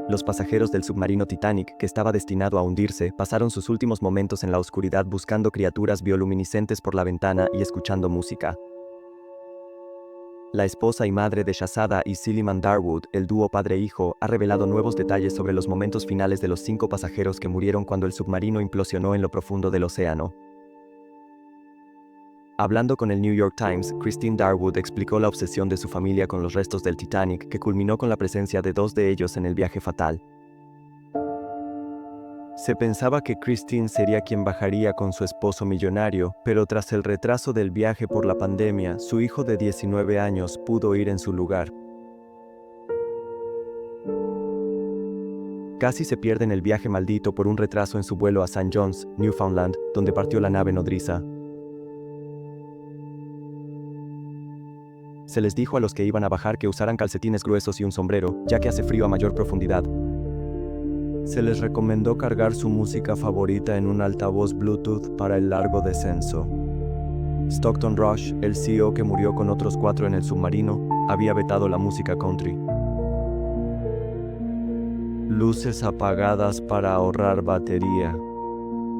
Los pasajeros del submarino Titanic, que estaba destinado a hundirse, pasaron sus últimos momentos en la oscuridad buscando criaturas bioluminiscentes por la ventana y escuchando música. La esposa y madre de Shahzada y Silliman Darwood, el dúo padre-hijo, ha revelado nuevos detalles sobre los momentos finales de los 5 pasajeros que murieron cuando el submarino implosionó en lo profundo del océano. Hablando con el New York Times, Christine Darwood explicó la obsesión de su familia con los restos del Titanic, que culminó con la presencia de 2 de ellos en el viaje fatal. Se pensaba que Christine sería quien bajaría con su esposo millonario, pero tras el retraso del viaje por la pandemia, su hijo de 19 años pudo ir en su lugar. Casi se pierde en el viaje maldito por un retraso en su vuelo a St. John's, Newfoundland, donde partió la nave nodriza. Se les dijo a los que iban a bajar que usaran calcetines gruesos y un sombrero, ya que hace frío a mayor profundidad. Se les recomendó cargar su música favorita en un altavoz Bluetooth para el largo descenso. Stockton Rush, el CEO que murió con otros 4 en el submarino, había vetado la música country. Luces apagadas para ahorrar batería.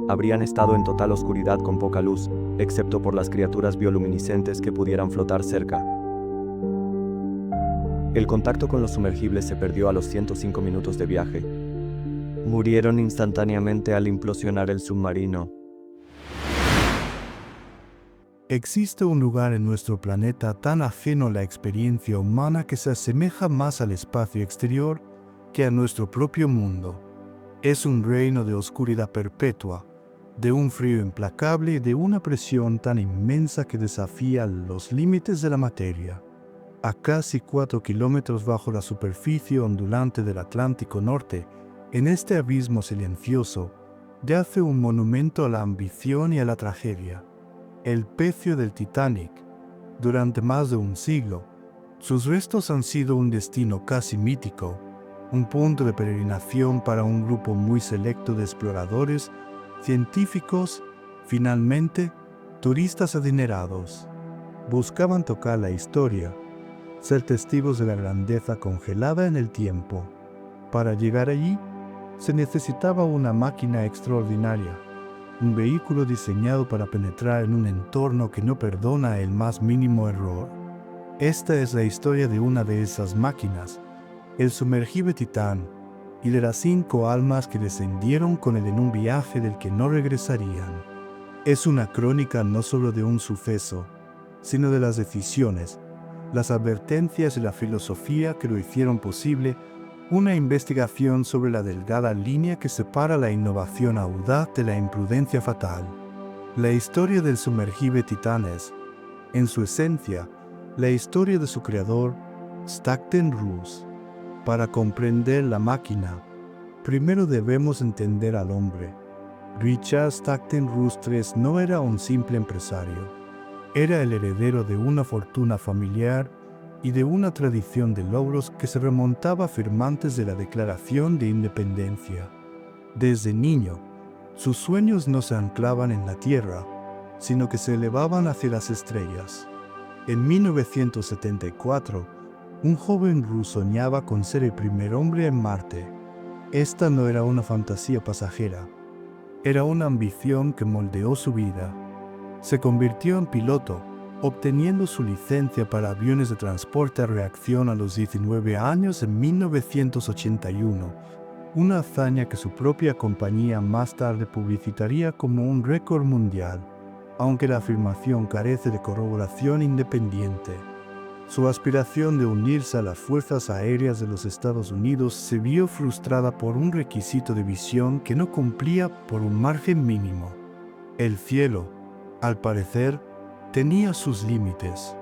Habrían estado en total oscuridad con poca luz, excepto por las criaturas bioluminiscentes que pudieran flotar cerca. El contacto con los sumergibles se perdió a los 105 minutos de viaje. Murieron instantáneamente al implosionar el submarino. Existe un lugar en nuestro planeta tan ajeno a la experiencia humana que se asemeja más al espacio exterior que a nuestro propio mundo. Es un reino de oscuridad perpetua, de un frío implacable y de una presión tan inmensa que desafía los límites de la materia. A casi 4 kilómetros bajo la superficie ondulante del Atlántico Norte, en este abismo silencioso, yace un monumento a la ambición y a la tragedia. El pecio del Titanic. Durante más de un siglo, sus restos han sido un destino casi mítico, un punto de peregrinación para un grupo muy selecto de exploradores, científicos, finalmente, turistas adinerados. Buscaban tocar la historia, ser testigos de la grandeza congelada en el tiempo. Para llegar allí, se necesitaba una máquina extraordinaria, un vehículo diseñado para penetrar en un entorno que no perdona el más mínimo error. Esta es la historia de una de esas máquinas, el sumergible Titán, y de las 5 almas que descendieron con él en un viaje del que no regresarían. Es una crónica no solo de un suceso, sino de las decisiones, las advertencias y la filosofía que lo hicieron posible, una investigación sobre la delgada línea que separa la innovación audaz de la imprudencia fatal. La historia del sumergible Titán es, en su esencia, la historia de su creador, Stockton Rush. Para comprender la máquina, primero debemos entender al hombre. Richard Stockton Rush III no era un simple empresario. Era el heredero de una fortuna familiar y de una tradición de logros que se remontaba a firmantes de la Declaración de Independencia. Desde niño, sus sueños no se anclaban en la tierra, sino que se elevaban hacia las estrellas. En 1974, un joven Rush soñaba con ser el primer hombre en Marte. Esta no era una fantasía pasajera, era una ambición que moldeó su vida. Se convirtió en piloto, obteniendo su licencia para aviones de transporte a reacción a los 19 años en 1981, una hazaña que su propia compañía más tarde publicitaría como un récord mundial, aunque la afirmación carece de corroboración independiente. Su aspiración de unirse a las Fuerzas Aéreas de los Estados Unidos se vio frustrada por un requisito de visión que no cumplía por un margen mínimo. El cielo, al parecer, tenía sus límites.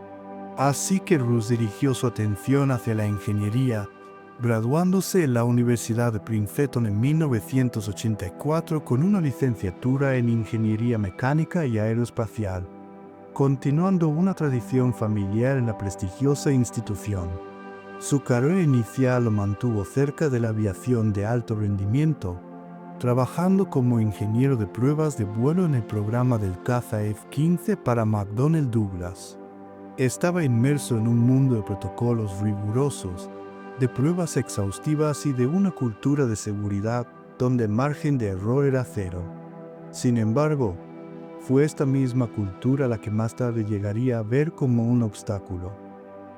Así que Rush dirigió su atención hacia la ingeniería, graduándose en la Universidad de Princeton en 1984 con una licenciatura en Ingeniería Mecánica y Aeroespacial, continuando una tradición familiar en la prestigiosa institución. Su carrera inicial lo mantuvo cerca de la aviación de alto rendimiento, trabajando como ingeniero de pruebas de vuelo en el programa del caza F-15 para McDonnell Douglas. Estaba inmerso en un mundo de protocolos rigurosos, de pruebas exhaustivas y de una cultura de seguridad donde el margen de error era cero. Sin embargo, fue esta misma cultura la que más tarde llegaría a ver como un obstáculo.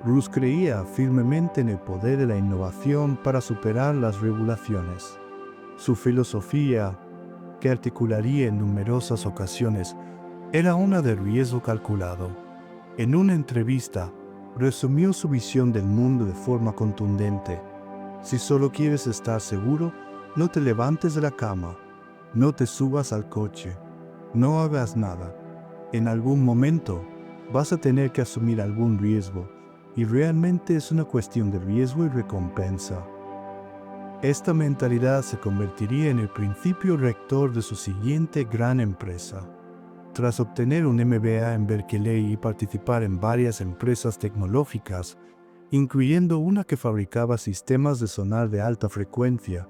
Rus creía firmemente en el poder de la innovación para superar las regulaciones. Su filosofía, que articularía en numerosas ocasiones, era una de riesgo calculado. En una entrevista, resumió su visión del mundo de forma contundente. Si solo quieres estar seguro, no te levantes de la cama, no te subas al coche, no hagas nada. En algún momento vas a tener que asumir algún riesgo, y realmente es una cuestión de riesgo y recompensa. Esta mentalidad se convertiría en el principio rector de su siguiente gran empresa. Tras obtener un MBA en Berkeley y participar en varias empresas tecnológicas, incluyendo una que fabricaba sistemas de sonar de alta frecuencia,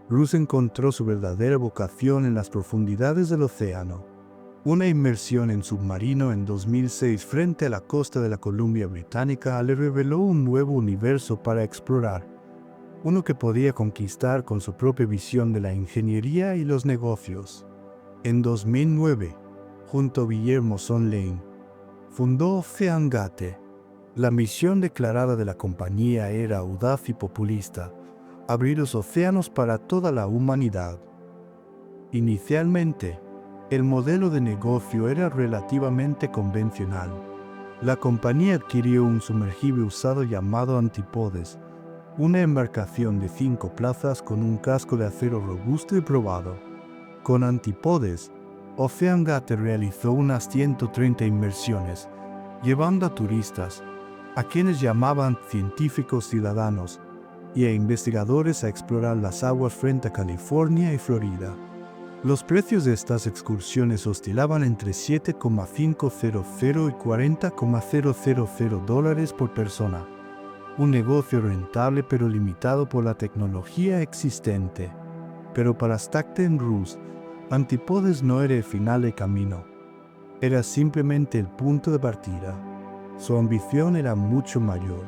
Rus encontró su verdadera vocación en las profundidades del océano. Una inmersión en submarino en 2006 frente a la costa de la Columbia Británica le reveló un nuevo universo para explorar, uno que podía conquistar con su propia visión de la ingeniería y los negocios. En 2009, junto a Guillermo Sonlein, fundó OceanGate. La misión declarada de la compañía era audaz y populista: abrir los océanos para toda la humanidad. Inicialmente, el modelo de negocio era relativamente convencional. La compañía adquirió un sumergible usado llamado Antipodes, una embarcación de 5 plazas con un casco de acero robusto y probado. Con Antipodes, OceanGate realizó unas 130 inmersiones, llevando a turistas, a quienes llamaban científicos ciudadanos, y a investigadores a explorar las aguas frente a California y Florida. Los precios de estas excursiones oscilaban entre $7,500 y $40,000 por persona. Un negocio rentable pero limitado por la tecnología existente. Pero para Stockton Rus, Antipodes no era el final del camino. Era simplemente el punto de partida. Su ambición era mucho mayor.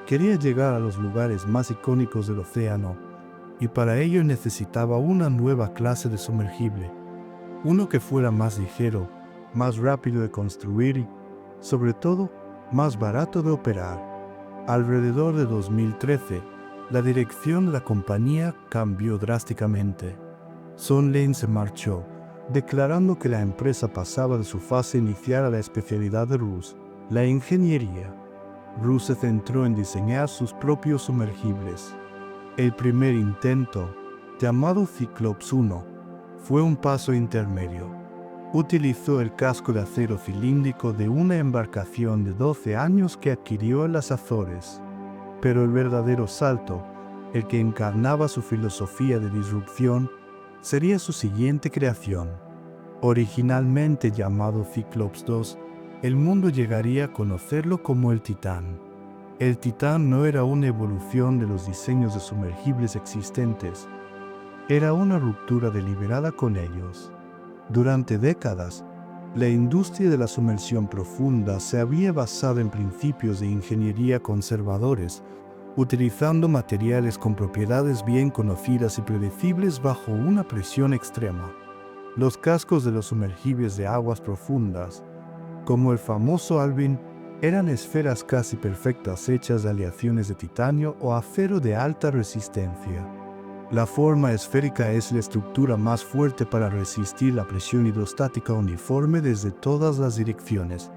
Quería llegar a los lugares más icónicos del océano, y para ello necesitaba una nueva clase de sumergible. Uno que fuera más ligero, más rápido de construir y, sobre todo, más barato de operar. Alrededor de 2013, la dirección de la compañía cambió drásticamente. Sonlein se marchó, declarando que la empresa pasaba de su fase inicial a la especialidad de Rus, la ingeniería. Rus se centró en diseñar sus propios sumergibles. El primer intento, llamado Cyclops 1, fue un paso intermedio. Utilizó el casco de acero cilíndrico de una embarcación de 12 años que adquirió en las Azores. Pero el verdadero salto, el que encarnaba su filosofía de disrupción, sería su siguiente creación. Originalmente llamado Cyclops 2, el mundo llegaría a conocerlo como el Titán. El Titán no era una evolución de los diseños de sumergibles existentes, era una ruptura deliberada con ellos. Durante décadas, la industria de la sumersión profunda se había basado en principios de ingeniería conservadores, utilizando materiales con propiedades bien conocidas y predecibles bajo una presión extrema. Los cascos de los sumergibles de aguas profundas, como el famoso Alvin, eran esferas casi perfectas hechas de aleaciones de titanio o acero de alta resistencia. La forma esférica es la estructura más fuerte para resistir la presión hidrostática uniforme desde todas las direcciones,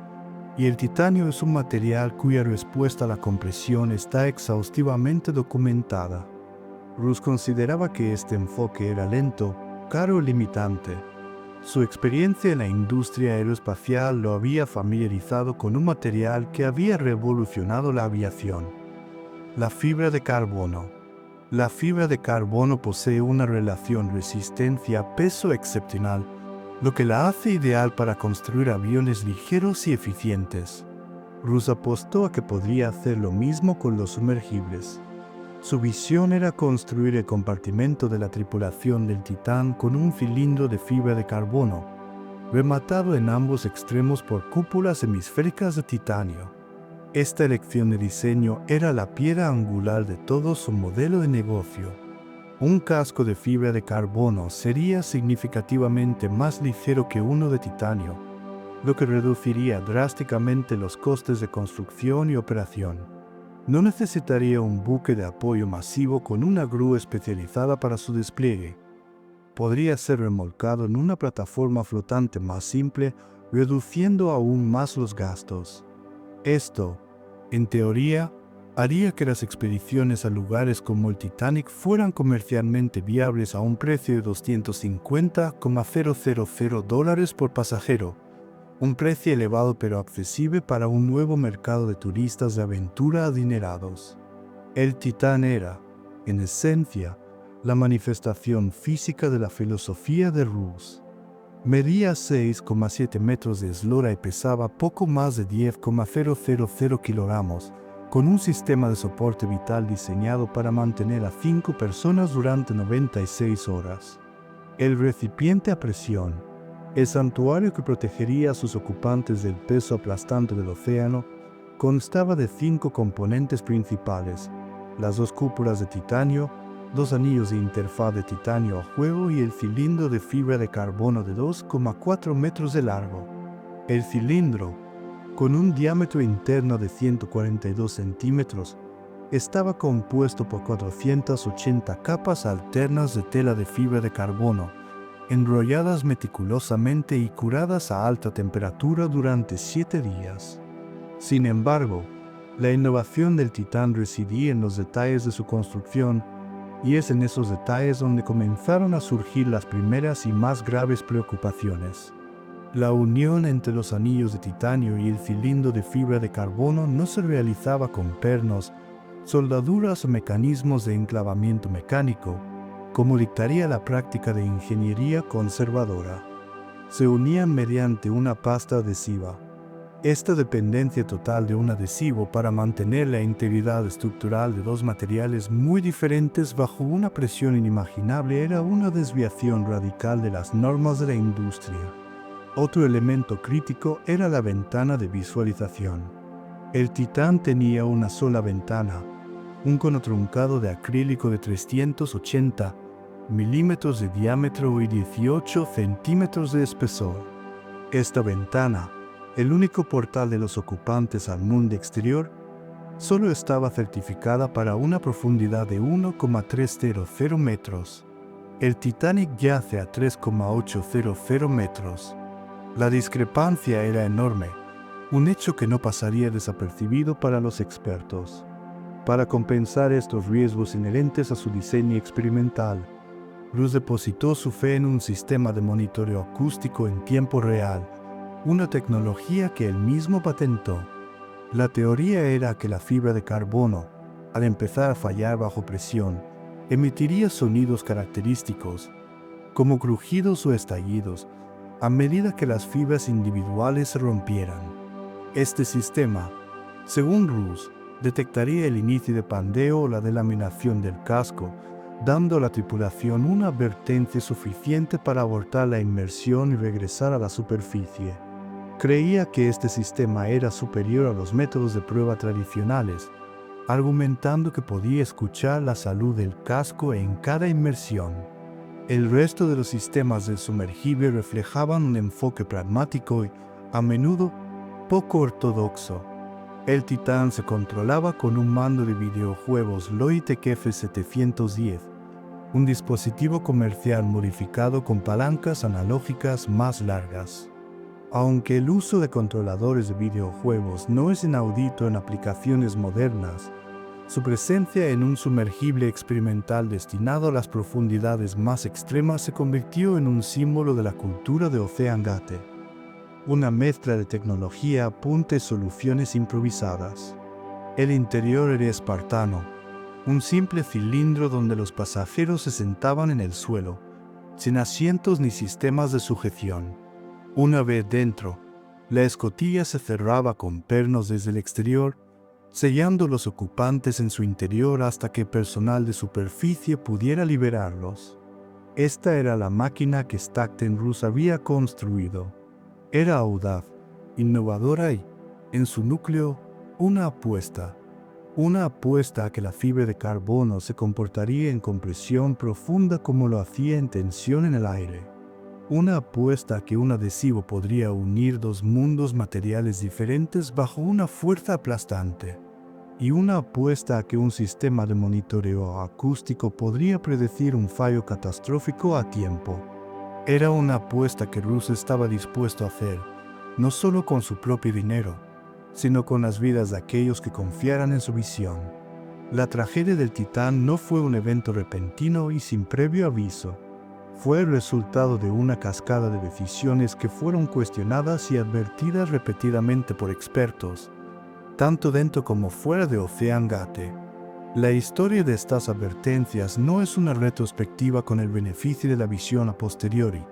y el titanio es un material cuya respuesta a la compresión está exhaustivamente documentada. Rus consideraba que este enfoque era lento, caro y limitante. Su experiencia en la industria aeroespacial lo había familiarizado con un material que había revolucionado la aviación: la fibra de carbono. La fibra de carbono posee una relación resistencia-peso excepcional, lo que la hace ideal para construir aviones ligeros y eficientes. Rus apostó a que podría hacer lo mismo con los sumergibles. Su visión era construir el compartimento de la tripulación del Titán con un cilindro de fibra de carbono, rematado en ambos extremos por cúpulas hemisféricas de titanio. Esta elección de diseño era la piedra angular de todo su modelo de negocio. Un casco de fibra de carbono sería significativamente más ligero que uno de titanio, lo que reduciría drásticamente los costes de construcción y operación. No necesitaría un buque de apoyo masivo con una grúa especializada para su despliegue. Podría ser remolcado en una plataforma flotante más simple, reduciendo aún más los gastos. Esto, en teoría, haría que las expediciones a lugares como el Titanic fueran comercialmente viables a un precio de $250,000 por pasajero, un precio elevado pero accesible para un nuevo mercado de turistas de aventura adinerados. El Titán era, en esencia, la manifestación física de la filosofía de Roose. Medía 6,7 metros de eslora y pesaba poco más de 10,000 kilogramos, con un sistema de soporte vital diseñado para mantener a 5 personas durante 96 horas. El recipiente a presión, el santuario que protegería a sus ocupantes del peso aplastante del océano, constaba de 5 componentes principales: las 2 cúpulas de titanio, 2 anillos de interfaz de titanio a juego y el cilindro de fibra de carbono de 2,4 metros de largo. El cilindro, con un diámetro interno de 142 centímetros, estaba compuesto por 480 capas alternas de tela de fibra de carbono, enrolladas meticulosamente y curadas a alta temperatura durante 7 días. Sin embargo, la innovación del Titán residía en los detalles de su construcción, y es en esos detalles donde comenzaron a surgir las primeras y más graves preocupaciones. La unión entre los anillos de titanio y el cilindro de fibra de carbono no se realizaba con pernos, soldaduras o mecanismos de enclavamiento mecánico, como dictaría la práctica de ingeniería conservadora. Se unían mediante una pasta adhesiva. Esta dependencia total de un adhesivo para mantener la integridad estructural de dos materiales muy diferentes bajo una presión inimaginable era una desviación radical de las normas de la industria. Otro elemento crítico era la ventana de visualización. El Titán tenía una sola ventana, un cono truncado de acrílico de 380 milímetros de diámetro y 18 centímetros de espesor. Esta ventana, el único portal de los ocupantes al mundo exterior, solo estaba certificada para una profundidad de 1,300 metros. El Titanic yace a 3,800 metros. La discrepancia era enorme, un hecho que no pasaría desapercibido para los expertos. Para compensar estos riesgos inherentes a su diseño experimental, Roose depositó su fe en un sistema de monitoreo acústico en tiempo real, una tecnología que él mismo patentó. La teoría era que la fibra de carbono, al empezar a fallar bajo presión, emitiría sonidos característicos, como crujidos o estallidos, a medida que las fibras individuales se rompieran. Este sistema, según Roose, detectaría el inicio de pandeo o la delaminación del casco, dando a la tripulación una advertencia suficiente para abortar la inmersión y regresar a la superficie. Creía que este sistema era superior a los métodos de prueba tradicionales, argumentando que podía escuchar la salud del casco en cada inmersión. El resto de los sistemas del sumergible reflejaban un enfoque pragmático y, a menudo, poco ortodoxo. El Titán se controlaba con un mando de videojuegos Logitech F710, un dispositivo comercial modificado con palancas analógicas más largas. Aunque el uso de controladores de videojuegos no es inaudito en aplicaciones modernas, su presencia en un sumergible experimental destinado a las profundidades más extremas se convirtió en un símbolo de la cultura de OceanGate, una mezcla de tecnología, punta y soluciones improvisadas. El interior era espartano, un simple cilindro donde los pasajeros se sentaban en el suelo, sin asientos ni sistemas de sujeción. Una vez dentro, la escotilla se cerraba con pernos desde el exterior, sellando los ocupantes en su interior hasta que personal de superficie pudiera liberarlos. Esta era la máquina que Stockton Roose había construido. Era audaz, innovadora y, en su núcleo, Una apuesta. Una apuesta a que la fibra de carbono se comportaría en compresión profunda como lo hacía en tensión en el aire. Una apuesta a que un adhesivo podría unir dos mundos materiales diferentes bajo una fuerza aplastante. Y una apuesta a que un sistema de monitoreo acústico podría predecir un fallo catastrófico a tiempo. Era una apuesta que Russ estaba dispuesto a hacer, no solo con su propio dinero, sino con las vidas de aquellos que confiaran en su visión. La tragedia del Titán no fue un evento repentino y sin previo aviso. Fue el resultado de una cascada de decisiones que fueron cuestionadas y advertidas repetidamente por expertos, tanto dentro como fuera de OceanGate. La historia de estas advertencias no es una retrospectiva con el beneficio de la visión a posteriori.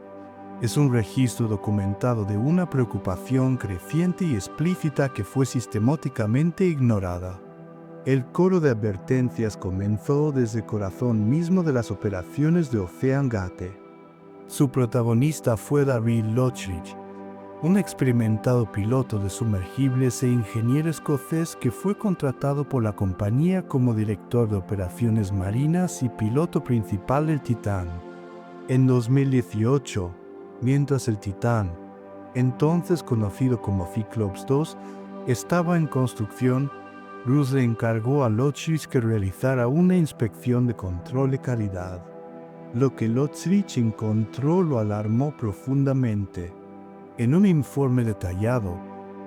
Es un registro documentado de una preocupación creciente y explícita que fue sistemáticamente ignorada. El coro de advertencias comenzó desde el corazón mismo de las operaciones de OceanGate. Su protagonista fue David Lochridge, un experimentado piloto de sumergibles e ingeniero escocés que fue contratado por la compañía como director de operaciones marinas y piloto principal del Titán. En 2018, mientras el Titán, entonces conocido como Cyclops 2, estaba en construcción, Russ le encargó a Lochridge que realizara una inspección de control de calidad. Lo que Lochridge encontró lo alarmó profundamente. En un informe detallado,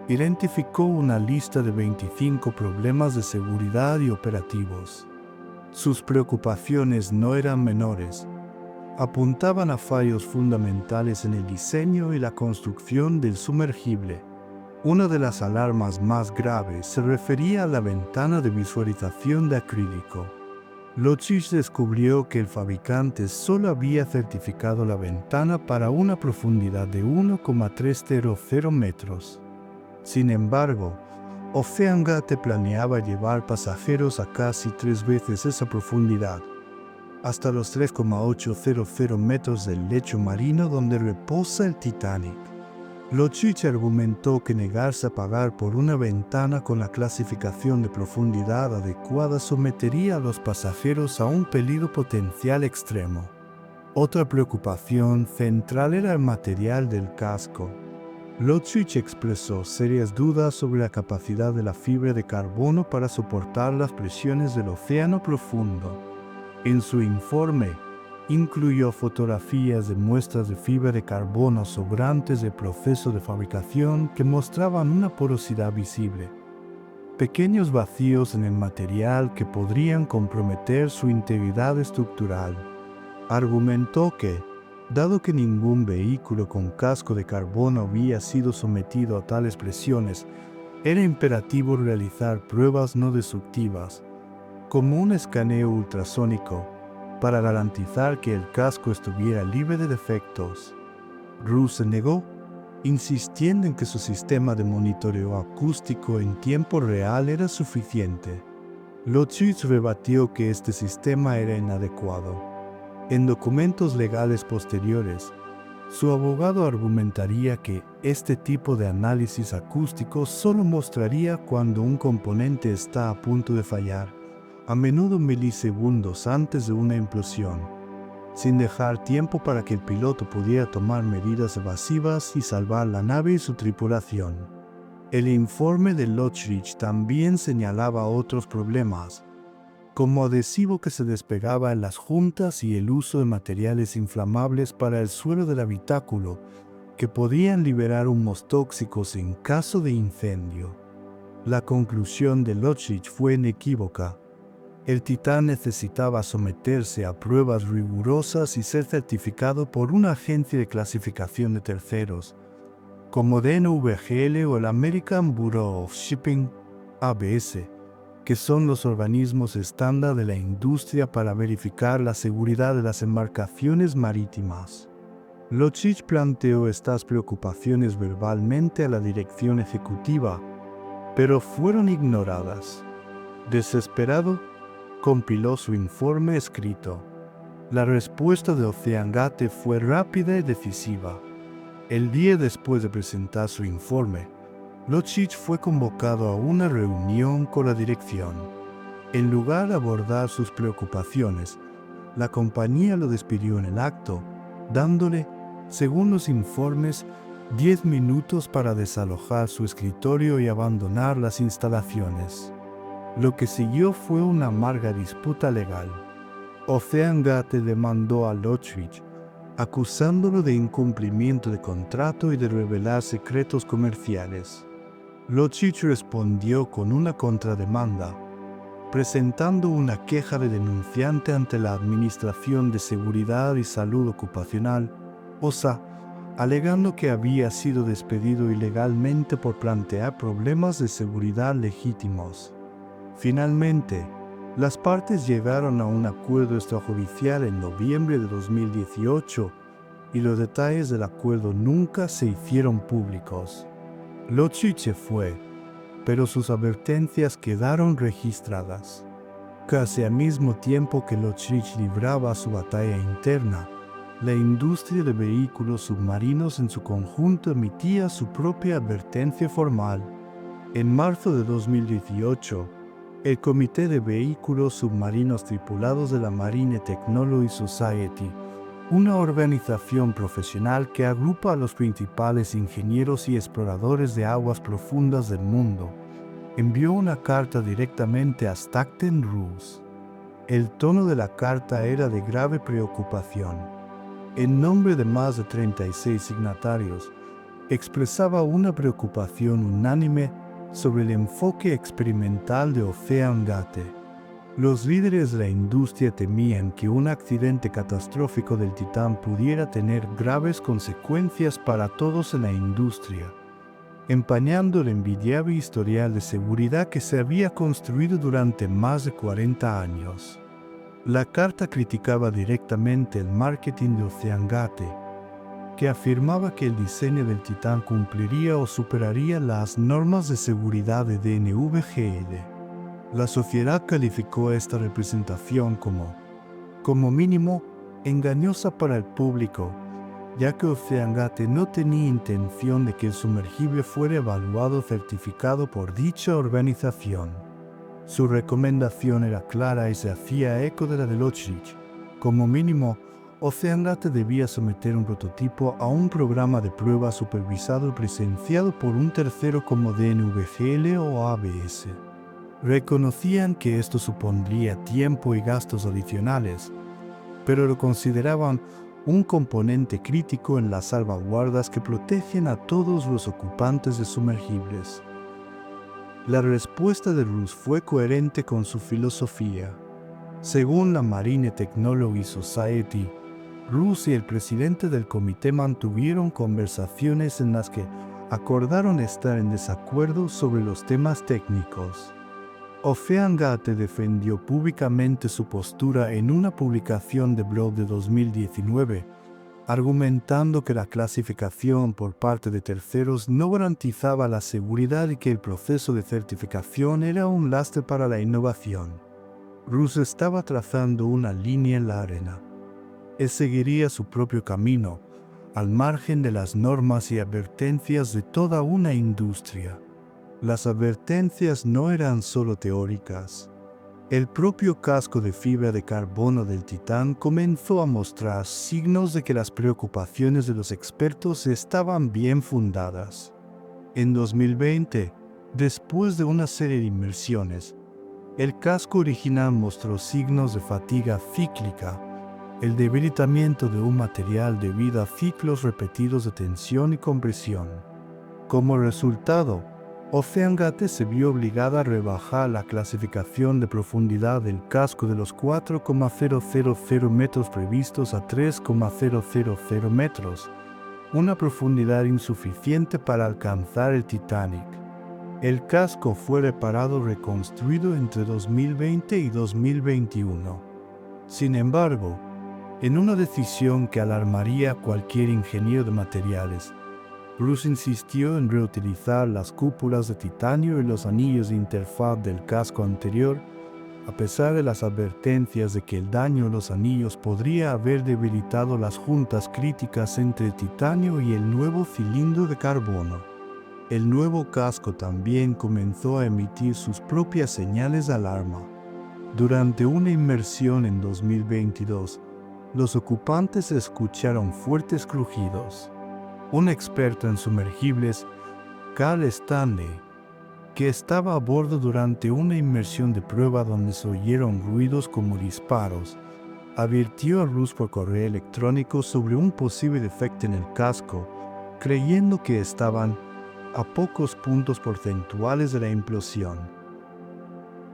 identificó una lista de 25 problemas de seguridad y operativos. Sus preocupaciones no eran menores. Apuntaban a fallos fundamentales en el diseño y la construcción del sumergible. Una de las alarmas más graves se refería a la ventana de visualización de acrílico. Lochridge descubrió que el fabricante solo había certificado la ventana para una profundidad de 1,300 metros. Sin embargo, OceanGate planeaba llevar pasajeros a casi 3 veces esa profundidad, hasta los 3,800 metros del lecho marino donde reposa el Titanic. Lochridge argumentó que negarse a pagar por una ventana con la clasificación de profundidad adecuada sometería a los pasajeros a un peligro potencial extremo. Otra preocupación central era el material del casco. Lochridge expresó serias dudas sobre la capacidad de la fibra de carbono para soportar las presiones del océano profundo. En su informe, incluyó fotografías de muestras de fibra de carbono sobrantes del proceso de fabricación que mostraban una porosidad visible, pequeños vacíos en el material que podrían comprometer su integridad estructural. Argumentó que, dado que ningún vehículo con casco de carbono había sido sometido a tales presiones, era imperativo realizar pruebas no destructivas, como un escaneo ultrasónico, para garantizar que el casco estuviera libre de defectos. Russ se negó, insistiendo en que su sistema de monitoreo acústico en tiempo real era suficiente. Lochridge rebatió que este sistema era inadecuado. En documentos legales posteriores, su abogado argumentaría que este tipo de análisis acústico solo mostraría cuando un componente está a punto de fallar, a menudo milisegundos antes de una implosión, sin dejar tiempo para que el piloto pudiera tomar medidas evasivas y salvar la nave y su tripulación. El informe de Lochridge también señalaba otros problemas, como adhesivo que se despegaba en las juntas y el uso de materiales inflamables para el suelo del habitáculo, que podían liberar humos tóxicos en caso de incendio. La conclusión de Lochridge fue inequívoca. El Titán necesitaba someterse a pruebas rigurosas y ser certificado por una agencia de clasificación de terceros, como DNVGL o el American Bureau of Shipping, ABS, que son los organismos estándar de la industria para verificar la seguridad de las embarcaciones marítimas. Lochridge planteó estas preocupaciones verbalmente a la dirección ejecutiva, pero fueron ignoradas. Desesperado, compiló su informe escrito. La respuesta de OceanGate fue rápida y decisiva. El día después de presentar su informe, Lotchich fue convocado a una reunión con la dirección. En lugar de abordar sus preocupaciones, la compañía lo despidió en el acto, dándole, según los informes, 10 minutos para desalojar su escritorio y abandonar las instalaciones. Lo que siguió fue una amarga disputa legal. OceanGate demandó a Lotchich, acusándolo de incumplimiento de contrato y de revelar secretos comerciales. Lotchich respondió con una contrademanda, presentando una queja de denunciante ante la Administración de Seguridad y Salud Ocupacional, OSA, alegando que había sido despedido ilegalmente por plantear problemas de seguridad legítimos. Finalmente, las partes llegaron a un acuerdo extrajudicial en noviembre de 2018 y los detalles del acuerdo nunca se hicieron públicos. Lotchich se fue, pero sus advertencias quedaron registradas. Casi al mismo tiempo que Lotchich libraba su batalla interna, la industria de vehículos submarinos en su conjunto emitía su propia advertencia formal. En marzo de 2018, el Comité de Vehículos Submarinos Tripulados de la Marine Technology Society, una organización profesional que agrupa a los principales ingenieros y exploradores de aguas profundas del mundo, envió una carta directamente a Stockton Ruse. El tono de la carta era de grave preocupación. En nombre de más de 36 signatarios, expresaba una preocupación unánime sobre el enfoque experimental de OceanGate. Los líderes de la industria temían que un accidente catastrófico del Titán pudiera tener graves consecuencias para todos en la industria, empañando el envidiable historial de seguridad que se había construido durante más de 40 años. La carta criticaba directamente el marketing de OceanGate, que afirmaba que el diseño del Titán cumpliría o superaría las normas de seguridad de DNVGL. La sociedad calificó esta representación como mínimo, engañosa para el público, ya que OceanGate no tenía intención de que el sumergible fuera evaluado o certificado por dicha organización. Su recomendación era clara y se hacía eco de la de Lotchich. Como mínimo, OceanGate debía someter un prototipo a un programa de prueba supervisado y presenciado por un tercero como DNVGL o ABS. Reconocían que esto supondría tiempo y gastos adicionales, pero lo consideraban un componente crítico en las salvaguardas que protegen a todos los ocupantes de sumergibles. La respuesta de Ruse fue coherente con su filosofía. Según la Marine Technology Society, Ruse y el presidente del comité mantuvieron conversaciones en las que acordaron estar en desacuerdo sobre los temas técnicos. OceanGate defendió públicamente su postura en una publicación de blog de 2019, argumentando que la clasificación por parte de terceros no garantizaba la seguridad y que el proceso de certificación era un lastre para la innovación. Ruse estaba trazando una línea en la arena. Él seguiría su propio camino, al margen de las normas y advertencias de toda una industria. Las advertencias no eran solo teóricas. El propio casco de fibra de carbono del Titán comenzó a mostrar signos de que las preocupaciones de los expertos estaban bien fundadas. En 2020, después de una serie de inmersiones, el casco original mostró signos de fatiga cíclica, el debilitamiento de un material debido a ciclos repetidos de tensión y compresión. Como resultado, OceanGate se vio obligada a rebajar la clasificación de profundidad del casco de los 4,000 metros previstos a 3,000 metros, una profundidad insuficiente para alcanzar el Titanic. El casco fue reparado y reconstruido entre 2020 y 2021. Sin embargo, en una decisión que alarmaría a cualquier ingeniero de materiales, Ruse insistió en reutilizar las cúpulas de titanio y los anillos de interfaz del casco anterior, a pesar de las advertencias de que el daño a los anillos podría haber debilitado las juntas críticas entre el titanio y el nuevo cilindro de carbono. El nuevo casco también comenzó a emitir sus propias señales de alarma. Durante una inmersión en 2022, los ocupantes escucharon fuertes crujidos. Un experto en sumergibles, Carl Stanley, que estaba a bordo durante una inmersión de prueba donde se oyeron ruidos como disparos, advirtió a Rus por correo electrónico sobre un posible defecto en el casco, creyendo que estaban a pocos puntos porcentuales de la implosión.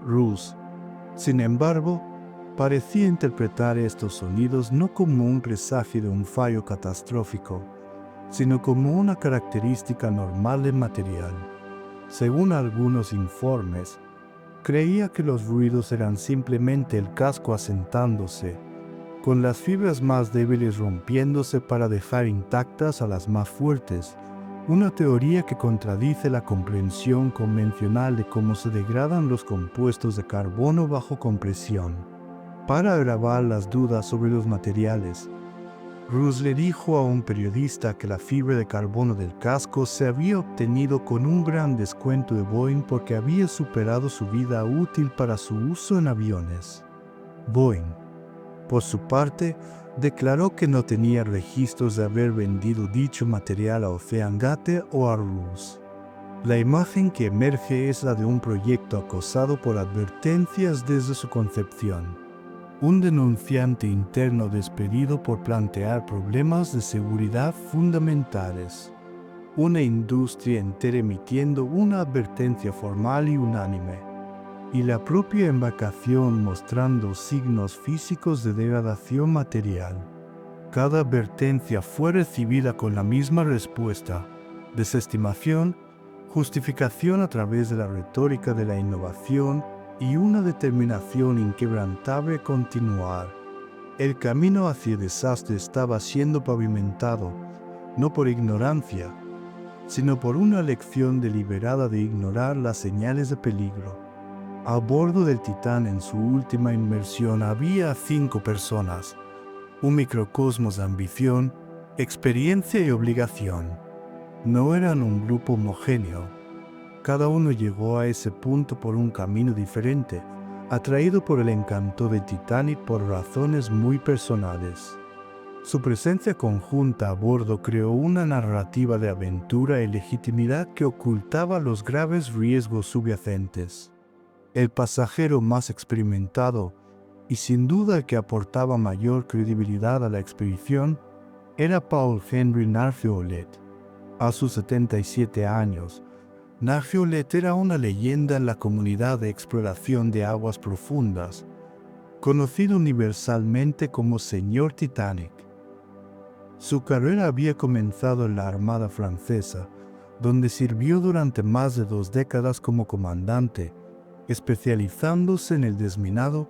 Rus, sin embargo, parecía interpretar estos sonidos no como un presagio de un fallo catastrófico, sino como una característica normal del material. Según algunos informes, creía que los ruidos eran simplemente el casco asentándose, con las fibras más débiles rompiéndose para dejar intactas a las más fuertes, una teoría que contradice la comprensión convencional de cómo se degradan los compuestos de carbono bajo compresión. Para agravar las dudas sobre los materiales, Rus le dijo a un periodista que la fibra de carbono del casco se había obtenido con un gran descuento de Boeing porque había superado su vida útil para su uso en aviones. Boeing, por su parte, declaró que no tenía registros de haber vendido dicho material a OceanGate o a Rus. La imagen que emerge es la de un proyecto acosado por advertencias desde su concepción. Un denunciante interno despedido por plantear problemas de seguridad fundamentales. Una industria entera emitiendo una advertencia formal y unánime. Y la propia embarcación mostrando signos físicos de degradación material. Cada advertencia fue recibida con la misma respuesta: desestimación, justificación a través de la retórica de la innovación y una determinación inquebrantable a continuar. El camino hacia el desastre estaba siendo pavimentado, no por ignorancia, sino por una elección deliberada de ignorar las señales de peligro. A bordo del Titán en su última inmersión había 5 personas, un microcosmos de ambición, experiencia y obligación. No eran un grupo homogéneo. Cada uno llegó a ese punto por un camino diferente, atraído por el encanto del Titanic por razones muy personales. Su presencia conjunta a bordo creó una narrativa de aventura y legitimidad que ocultaba los graves riesgos subyacentes. El pasajero más experimentado, y sin duda el que aportaba mayor credibilidad a la expedición, era Paul Henry Nargeolet. A sus 77 años, Nargeolet era una leyenda en la comunidad de exploración de aguas profundas, conocido universalmente como Señor Titanic. Su carrera había comenzado en la Armada Francesa, donde sirvió durante más de 2 décadas como comandante, especializándose en el desminado,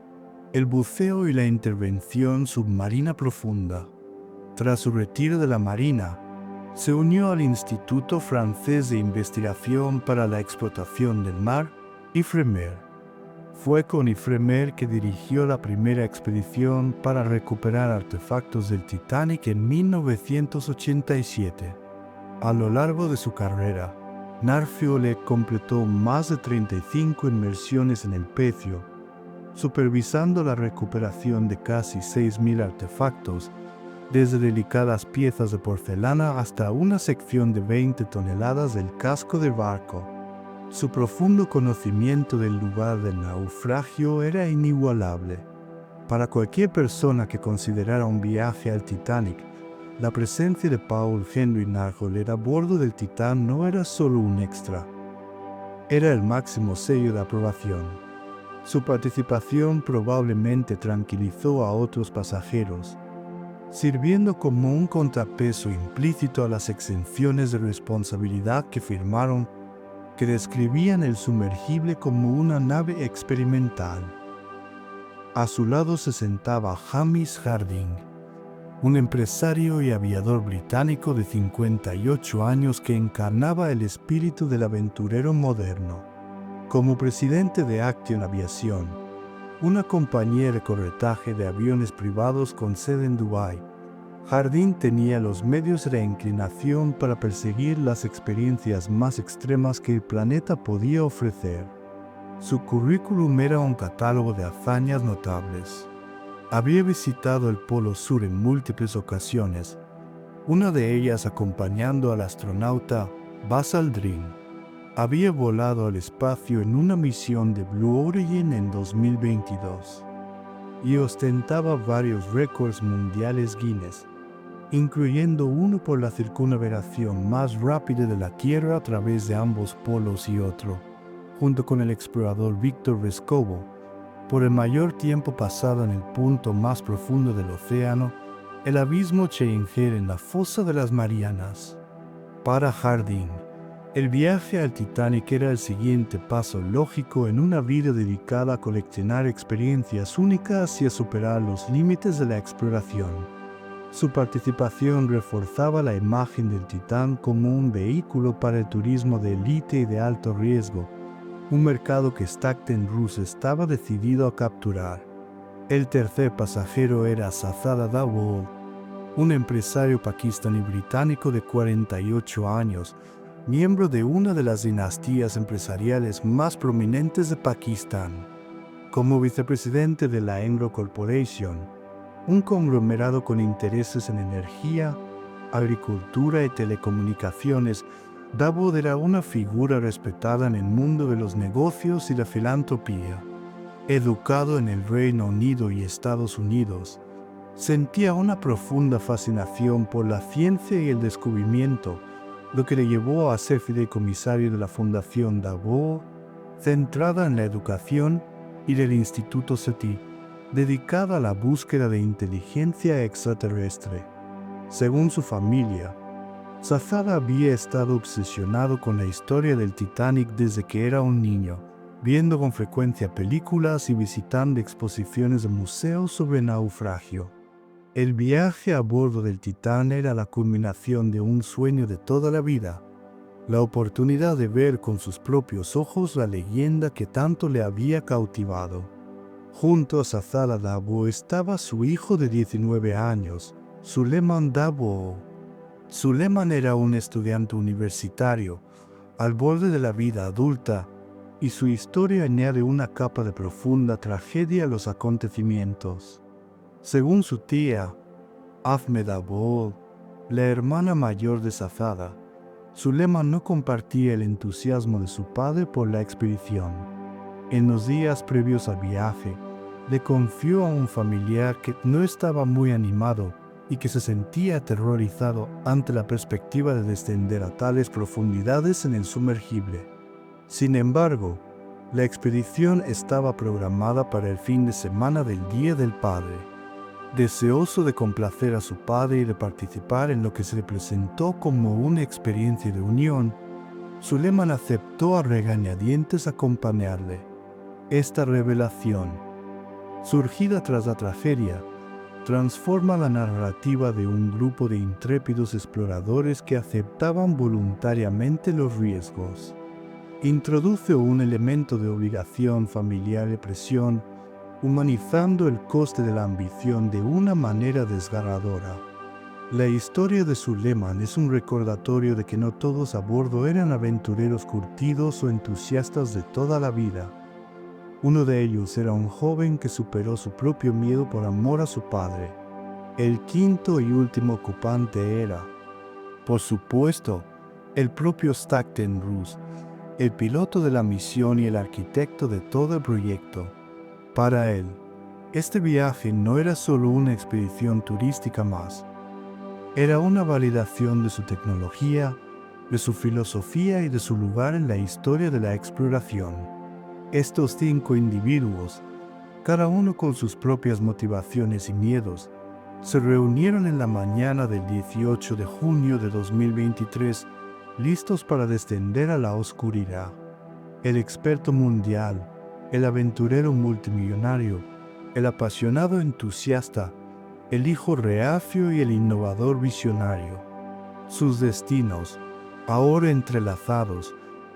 el buceo y la intervención submarina profunda. Tras su retiro de la Marina, se unió al Instituto Francés de Investigación para la Explotación del Mar, IFREMER. Fue con IFREMER que dirigió la primera expedición para recuperar artefactos del Titanic en 1987. A lo largo de su carrera, Nargeolet completó más de 35 inmersiones en el pecio, supervisando la recuperación de casi 6.000 artefactos, desde delicadas piezas de porcelana hasta una sección de 20 toneladas del casco del barco. Su profundo conocimiento del lugar del naufragio era inigualable. Para cualquier persona que considerara un viaje al Titanic, la presencia de Paul Henry Nargeolet a bordo del Titán no era solo un extra, era el máximo sello de aprobación. Su participación probablemente tranquilizó a otros pasajeros, sirviendo como un contrapeso implícito a las exenciones de responsabilidad que firmaron, que describían el sumergible como una nave experimental. A su lado se sentaba Hamish Harding, un empresario y aviador británico de 58 años que encarnaba el espíritu del aventurero moderno. Como presidente de Action Aviation, una compañía de corretaje de aviones privados con sede en Dubái, Harding tenía los medios de la inclinación para perseguir las experiencias más extremas que el planeta podía ofrecer. Su currículum era un catálogo de hazañas notables. Había visitado el Polo Sur en múltiples ocasiones, una de ellas acompañando al astronauta Buzz Aldrin. Había volado al espacio en una misión de Blue Origin en 2022 y ostentaba varios récords mundiales Guinness, incluyendo uno por la circunnavegación más rápida de la Tierra a través de ambos polos y otro, junto con el explorador Victor Vescovo, por el mayor tiempo pasado en el punto más profundo del océano, el abismo Challenger en la fosa de las Marianas. Para Harding, el viaje al Titanic era el siguiente paso lógico en una vida dedicada a coleccionar experiencias únicas y a superar los límites de la exploración. Su participación reforzaba la imagen del Titán como un vehículo para el turismo de élite y de alto riesgo, un mercado que Stockton Russ estaba decidido a capturar. El tercer pasajero era Shahzada Dawood, un empresario pakistaní-británico de 48 años, miembro de una de las dinastías empresariales más prominentes de Pakistán. Como vicepresidente de la Engro Corporation, un conglomerado con intereses en energía, agricultura y telecomunicaciones, Dawood era una figura respetada en el mundo de los negocios y la filantropía. Educado en el Reino Unido y Estados Unidos, sentía una profunda fascinación por la ciencia y el descubrimiento, lo que le llevó a ser fideicomisario de la Fundación Dawood, centrada en la educación, y del Instituto SETI, dedicada a la búsqueda de inteligencia extraterrestre. Según su familia, Shahzada había estado obsesionado con la historia del Titanic desde que era un niño, viendo con frecuencia películas y visitando exposiciones de museos sobre el naufragio. El viaje a bordo del Titán era la culminación de un sueño de toda la vida, la oportunidad de ver con sus propios ojos la leyenda que tanto le había cautivado. Junto a Shahzada Dawood estaba su hijo de 19 años, Suleiman Dawood. Suleiman era un estudiante universitario, al borde de la vida adulta, y su historia añade una capa de profunda tragedia a los acontecimientos. Según su tía, Ahmed Dawood, la hermana mayor de Shahzada, Suleiman no compartía el entusiasmo de su padre por la expedición. En los días previos al viaje, le confió a un familiar que no estaba muy animado y que se sentía aterrorizado ante la perspectiva de descender a tales profundidades en el sumergible. Sin embargo, la expedición estaba programada para el fin de semana del Día del Padre. Deseoso de complacer a su padre y de participar en lo que se le presentó como una experiencia de unión, Suleiman aceptó a regañadientes acompañarle. Esta revelación, surgida tras la tragedia, transforma la narrativa de un grupo de intrépidos exploradores que aceptaban voluntariamente los riesgos. Introduce un elemento de obligación familiar y presión, humanizando el coste de la ambición de una manera desgarradora. La historia de Suleiman es un recordatorio de que no todos a bordo eran aventureros curtidos o entusiastas de toda la vida. Uno de ellos era un joven que superó su propio miedo por amor a su padre. El quinto y último ocupante era, por supuesto, el propio Stockton Russ, el piloto de la misión y el arquitecto de todo el proyecto. Para él, este viaje no era solo una expedición turística más. Era una validación de su tecnología, de su filosofía y de su lugar en la historia de la exploración. Estos 5 individuos, cada uno con sus propias motivaciones y miedos, se reunieron en la mañana del 18 de junio de 2023, listos para descender a la oscuridad. El experto mundial, el aventurero multimillonario, el apasionado entusiasta, el hijo reacio y el innovador visionario. Sus destinos, ahora entrelazados,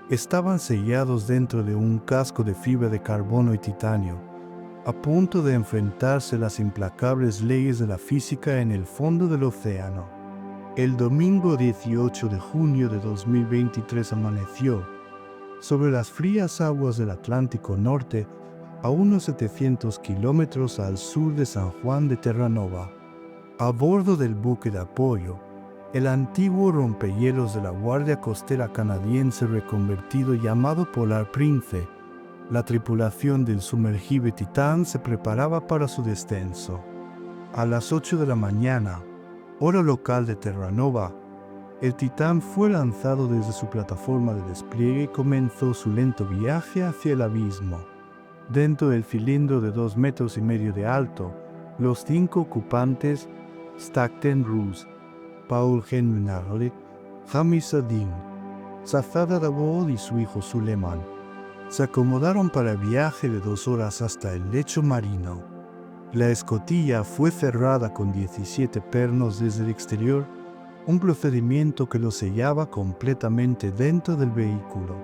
estaban sellados dentro de un casco de fibra de carbono y titanio, a punto de enfrentarse a las implacables leyes de la física en el fondo del océano. El domingo 18 de junio de 2023 amaneció sobre las frías aguas del Atlántico Norte a unos 700 kilómetros al sur de San Juan de Terranova. A bordo del buque de apoyo, el antiguo rompehielos de la Guardia Costera canadiense reconvertido llamado Polar Prince, la tripulación del sumergible Titán se preparaba para su descenso. A las 8 de la mañana, hora local de Terranova, el Titán fue lanzado desde su plataforma de despliegue y comenzó su lento viaje hacia el abismo. Dentro del cilindro de 2,5 metros de alto, los 5 ocupantes, Stockton Roos, Paul Henry Narle, Hami Sadin, Zafada Davoud y su hijo Suleiman, se acomodaron para el viaje de 2 horas hasta el lecho marino. La escotilla fue cerrada con 17 pernos desde el exterior, un procedimiento que lo sellaba completamente dentro del vehículo.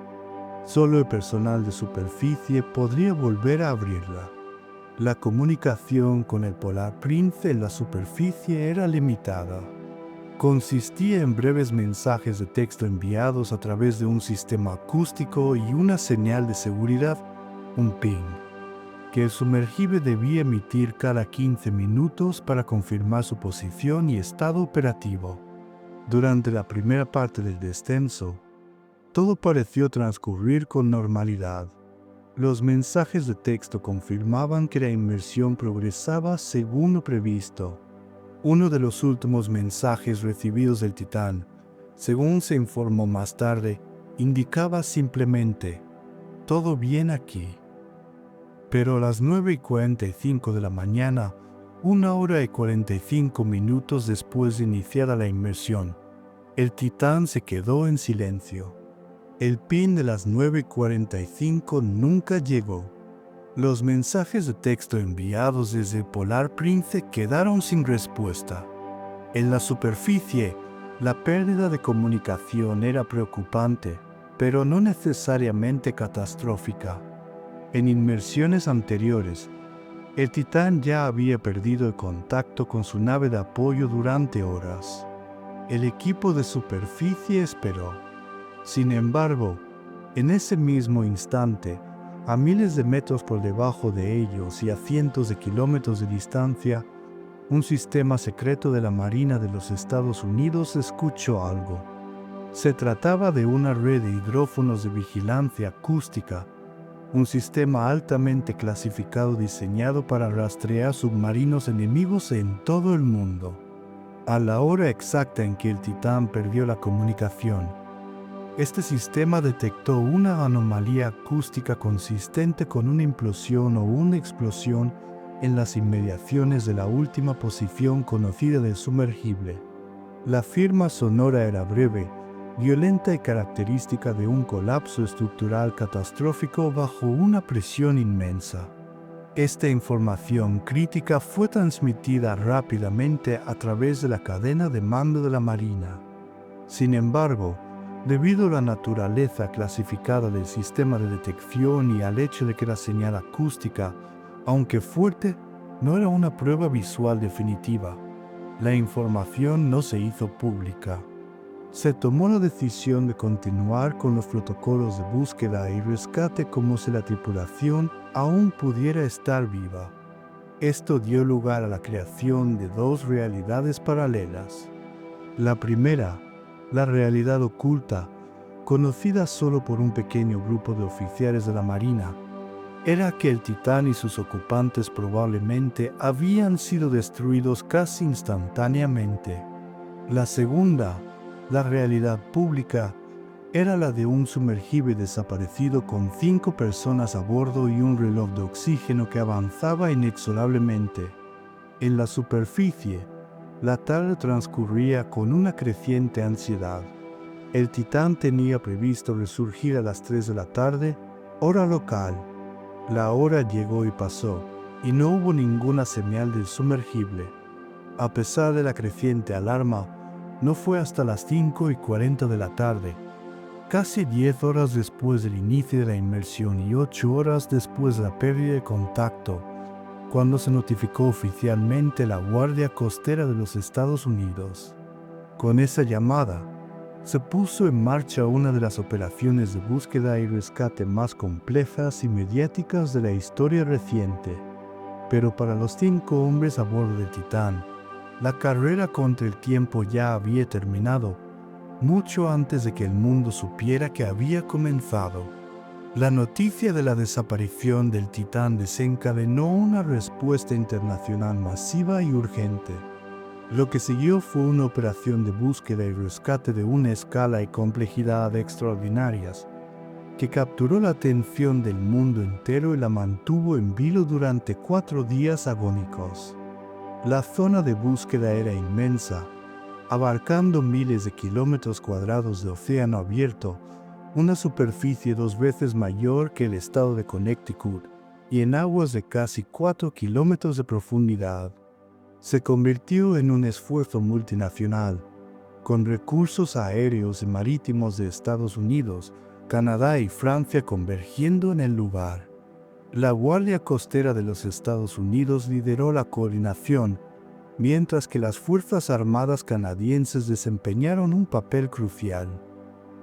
Solo el personal de superficie podría volver a abrirla. La comunicación con el Polar Prince en la superficie era limitada. Consistía en breves mensajes de texto enviados a través de un sistema acústico y una señal de seguridad, un ping, que el sumergible debía emitir cada 15 minutos para confirmar su posición y estado operativo. Durante la primera parte del descenso, todo pareció transcurrir con normalidad. Los mensajes de texto confirmaban que la inmersión progresaba según lo previsto. Uno de los últimos mensajes recibidos del Titán, según se informó más tarde, indicaba simplemente: «Todo bien aquí». Pero a las 9:45 de la mañana, 1 hora y 45 minutos después de iniciada la inmersión, el Titán se quedó en silencio. El pin de las 9:45 nunca llegó. Los mensajes de texto enviados desde el Polar Prince quedaron sin respuesta. En la superficie, la pérdida de comunicación era preocupante, pero no necesariamente catastrófica. En inmersiones anteriores, el Titán ya había perdido el contacto con su nave de apoyo durante horas. El equipo de superficie esperó. Sin embargo, en ese mismo instante, a miles de metros por debajo de ellos y a cientos de kilómetros de distancia, un sistema secreto de la Marina de los Estados Unidos escuchó algo. Se trataba de una red de hidrófonos de vigilancia acústica, un sistema altamente clasificado diseñado para rastrear submarinos enemigos en todo el mundo. A la hora exacta en que el Titán perdió la comunicación, este sistema detectó una anomalía acústica consistente con una implosión o una explosión en las inmediaciones de la última posición conocida del sumergible. La firma sonora era breve, violenta y característica de un colapso estructural catastrófico bajo una presión inmensa. Esta información crítica fue transmitida rápidamente a través de la cadena de mando de la Marina. Sin embargo, debido a la naturaleza clasificada del sistema de detección y al hecho de que la señal acústica, aunque fuerte, no era una prueba visual definitiva, la información no se hizo pública. Se tomó la decisión de continuar con los protocolos de búsqueda y rescate como si la tripulación aún pudiera estar viva. Esto dio lugar a la creación de 2 realidades paralelas. La primera, la realidad oculta, conocida solo por un pequeño grupo de oficiales de la Marina, era que el Titán y sus ocupantes probablemente habían sido destruidos casi instantáneamente. La segunda, la realidad pública, era la de un sumergible desaparecido con 5 personas a bordo y un reloj de oxígeno que avanzaba inexorablemente. En la superficie, la tarde transcurría con una creciente ansiedad. El Titán tenía previsto resurgir a las 3 de la tarde, hora local. La hora llegó y pasó, y no hubo ninguna señal del sumergible. A pesar de la creciente alarma, no fue hasta las 5:40 de la tarde, casi 10 horas después del inicio de la inmersión y 8 horas después de la pérdida de contacto, cuando se notificó oficialmente a la Guardia Costera de los Estados Unidos. Con esa llamada, se puso en marcha una de las operaciones de búsqueda y rescate más complejas y mediáticas de la historia reciente. Pero para los 5 hombres a bordo del Titán, la carrera contra el tiempo ya había terminado, mucho antes de que el mundo supiera que había comenzado. La noticia de la desaparición del Titán desencadenó una respuesta internacional masiva y urgente. Lo que siguió fue una operación de búsqueda y rescate de una escala y complejidad extraordinarias, que capturó la atención del mundo entero y la mantuvo en vilo durante 4 días agónicos. La zona de búsqueda era inmensa, abarcando miles de kilómetros cuadrados de océano abierto, una superficie 2 veces mayor que el estado de Connecticut y en aguas de casi 4 kilómetros de profundidad. Se convirtió en un esfuerzo multinacional, con recursos aéreos y marítimos de Estados Unidos, Canadá y Francia convergiendo en el lugar. La Guardia Costera de los Estados Unidos lideró la coordinación, mientras que las Fuerzas Armadas canadienses desempeñaron un papel crucial.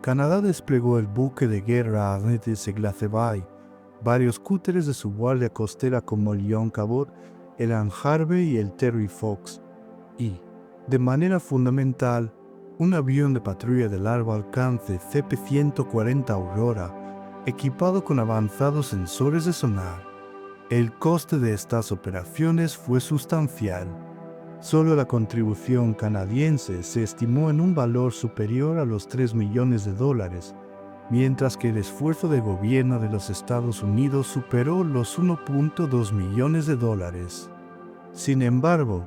Canadá desplegó el buque de guerra Arnett Seglace Bay, varios cúteres de su guardia costera como el John Cabot, el Ann Harvey y el Terry Fox, y, de manera fundamental, un avión de patrulla de largo alcance CP-140 Aurora, equipado con avanzados sensores de sonar. El coste de estas operaciones fue sustancial. Solo la contribución canadiense se estimó en un valor superior a los $3 millones, mientras que el esfuerzo del gobierno de los Estados Unidos superó los $1.2 millones. Sin embargo,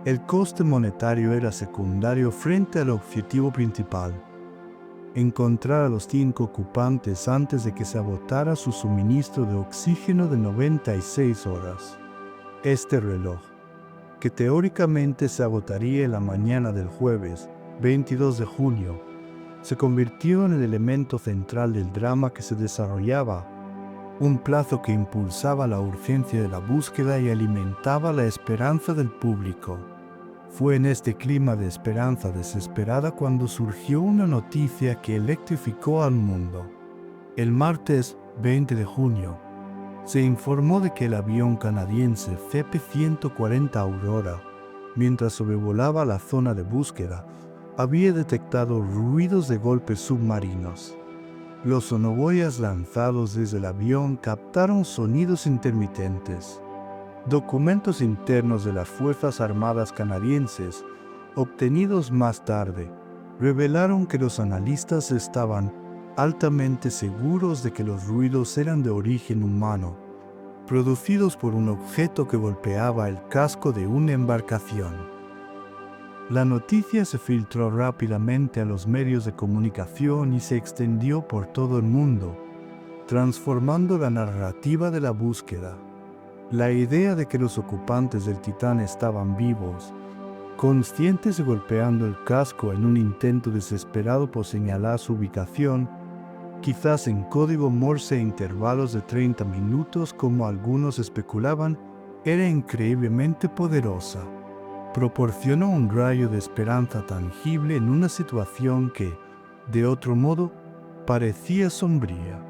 el coste monetario era secundario frente al objetivo principal: encontrar a los 5 ocupantes antes de que se agotara su suministro de oxígeno de 96 horas. Este reloj, que teóricamente se agotaría en la mañana del jueves, 22 de junio, se convirtió en el elemento central del drama que se desarrollaba, un plazo que impulsaba la urgencia de la búsqueda y alimentaba la esperanza del público. Fue en este clima de esperanza desesperada cuando surgió una noticia que electrificó al mundo. El martes 20 de junio, se informó de que el avión canadiense CP-140 Aurora, mientras sobrevolaba la zona de búsqueda, había detectado ruidos de golpes submarinos. Los sonoboyas lanzados desde el avión captaron sonidos intermitentes. Documentos internos de las Fuerzas Armadas canadienses, obtenidos más tarde, revelaron que los analistas estaban altamente seguros de que los ruidos eran de origen humano, producidos por un objeto que golpeaba el casco de una embarcación. La noticia se filtró rápidamente a los medios de comunicación y se extendió por todo el mundo, transformando la narrativa de la búsqueda. La idea de que los ocupantes del Titán estaban vivos, conscientes de golpeando el casco en un intento desesperado por señalar su ubicación, quizás en código Morse a intervalos de 30 minutos como algunos especulaban, era increíblemente poderosa. Proporcionó un rayo de esperanza tangible en una situación que, de otro modo, parecía sombría.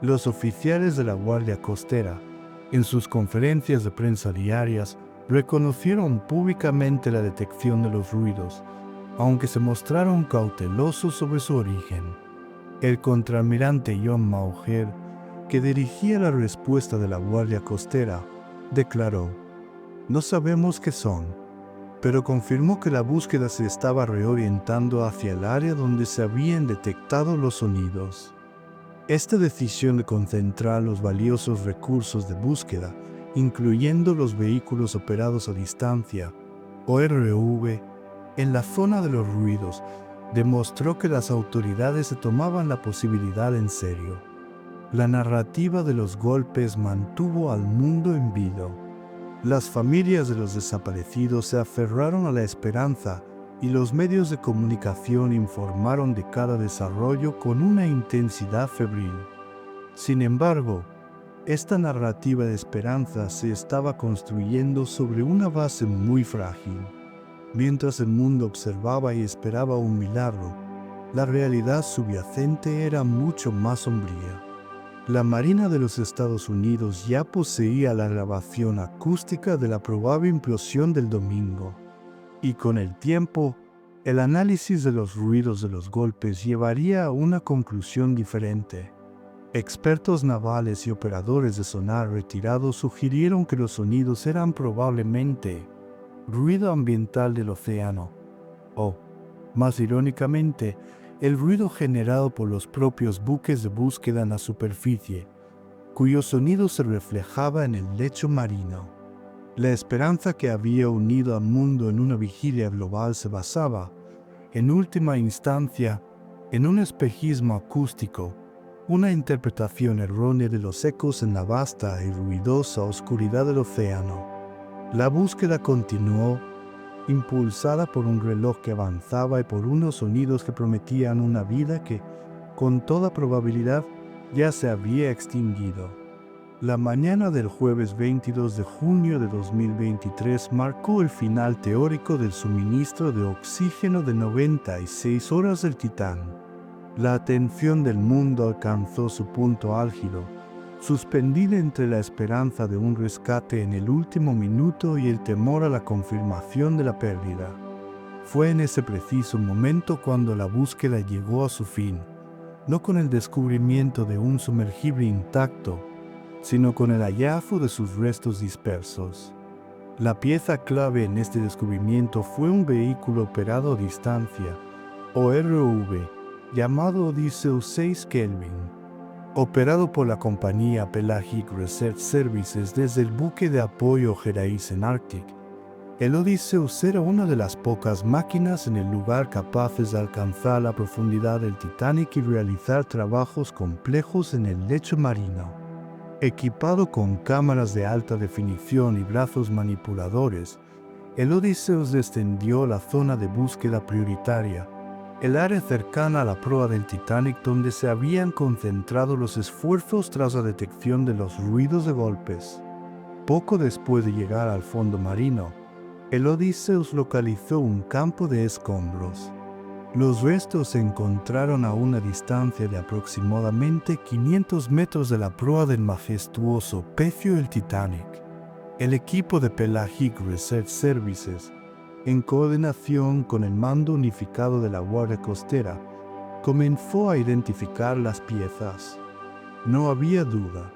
Los oficiales de la Guardia Costera, en sus conferencias de prensa diarias, reconocieron públicamente la detección de los ruidos, aunque se mostraron cautelosos sobre su origen. El contraalmirante John Mauger, que dirigía la respuesta de la Guardia Costera, declaró: "No sabemos qué son", pero confirmó que la búsqueda se estaba reorientando hacia el área donde se habían detectado los sonidos. Esta decisión de concentrar los valiosos recursos de búsqueda, incluyendo los vehículos operados a distancia, ORV, en la zona de los ruidos, demostró que las autoridades se tomaban la posibilidad en serio. La narrativa de los golpes mantuvo al mundo en vilo. Las familias de los desaparecidos se aferraron a la esperanza y los medios de comunicación informaron de cada desarrollo con una intensidad febril. Sin embargo, Esta narrativa de esperanza se estaba construyendo sobre una base muy frágil. Mientras el mundo observaba y esperaba un milagro, la realidad subyacente era mucho más sombría. La Marina de los Estados Unidos ya poseía la grabación acústica de la probable implosión del domingo, y con el tiempo, el análisis de los ruidos de los golpes llevaría a una conclusión diferente. Expertos navales y operadores de sonar retirados sugirieron que los sonidos eran probablemente ruido ambiental del océano, o, más irónicamente, el ruido generado por los propios buques de búsqueda en la superficie, cuyo sonido se reflejaba en el lecho marino. La esperanza que había unido al mundo en una vigilia global se basaba, en última instancia, en un espejismo acústico, una interpretación errónea de los ecos en la vasta y ruidosa oscuridad del océano. La búsqueda continuó, impulsada por un reloj que avanzaba y por unos sonidos que prometían una vida que, con toda probabilidad, ya se había extinguido. La mañana del jueves 22 de junio de 2023 marcó el final teórico del suministro de oxígeno de 96 horas del Titán. La atención del mundo alcanzó su punto álgido, suspendida entre la esperanza de un rescate en el último minuto y el temor a la confirmación de la pérdida. Fue en ese preciso momento cuando la búsqueda llegó a su fin, no con el descubrimiento de un sumergible intacto, sino con el hallazgo de sus restos dispersos. La pieza clave en este descubrimiento fue un vehículo operado a distancia, o ROV, llamado Odysseus 6 Kelvin, operado por la compañía Pelagic Research Services desde el buque de apoyo Horizon Arctic. El Odysseus era una de las pocas máquinas en el lugar capaces de alcanzar la profundidad del Titanic y realizar trabajos complejos en el lecho marino. Equipado con cámaras de alta definición y brazos manipuladores, el Odysseus descendió la zona de búsqueda prioritaria, el área cercana a la proa del Titanic donde se habían concentrado los esfuerzos tras la detección de los ruidos de golpes. Poco después de llegar al fondo marino, el Odysseus localizó un campo de escombros. Los restos se encontraron a una distancia de aproximadamente 500 metros de la proa del majestuoso pecio del Titanic. El equipo de Pelagic Research Services, en coordinación con el Mando Unificado de la Guardia Costera, comenzó a identificar las piezas. No había duda.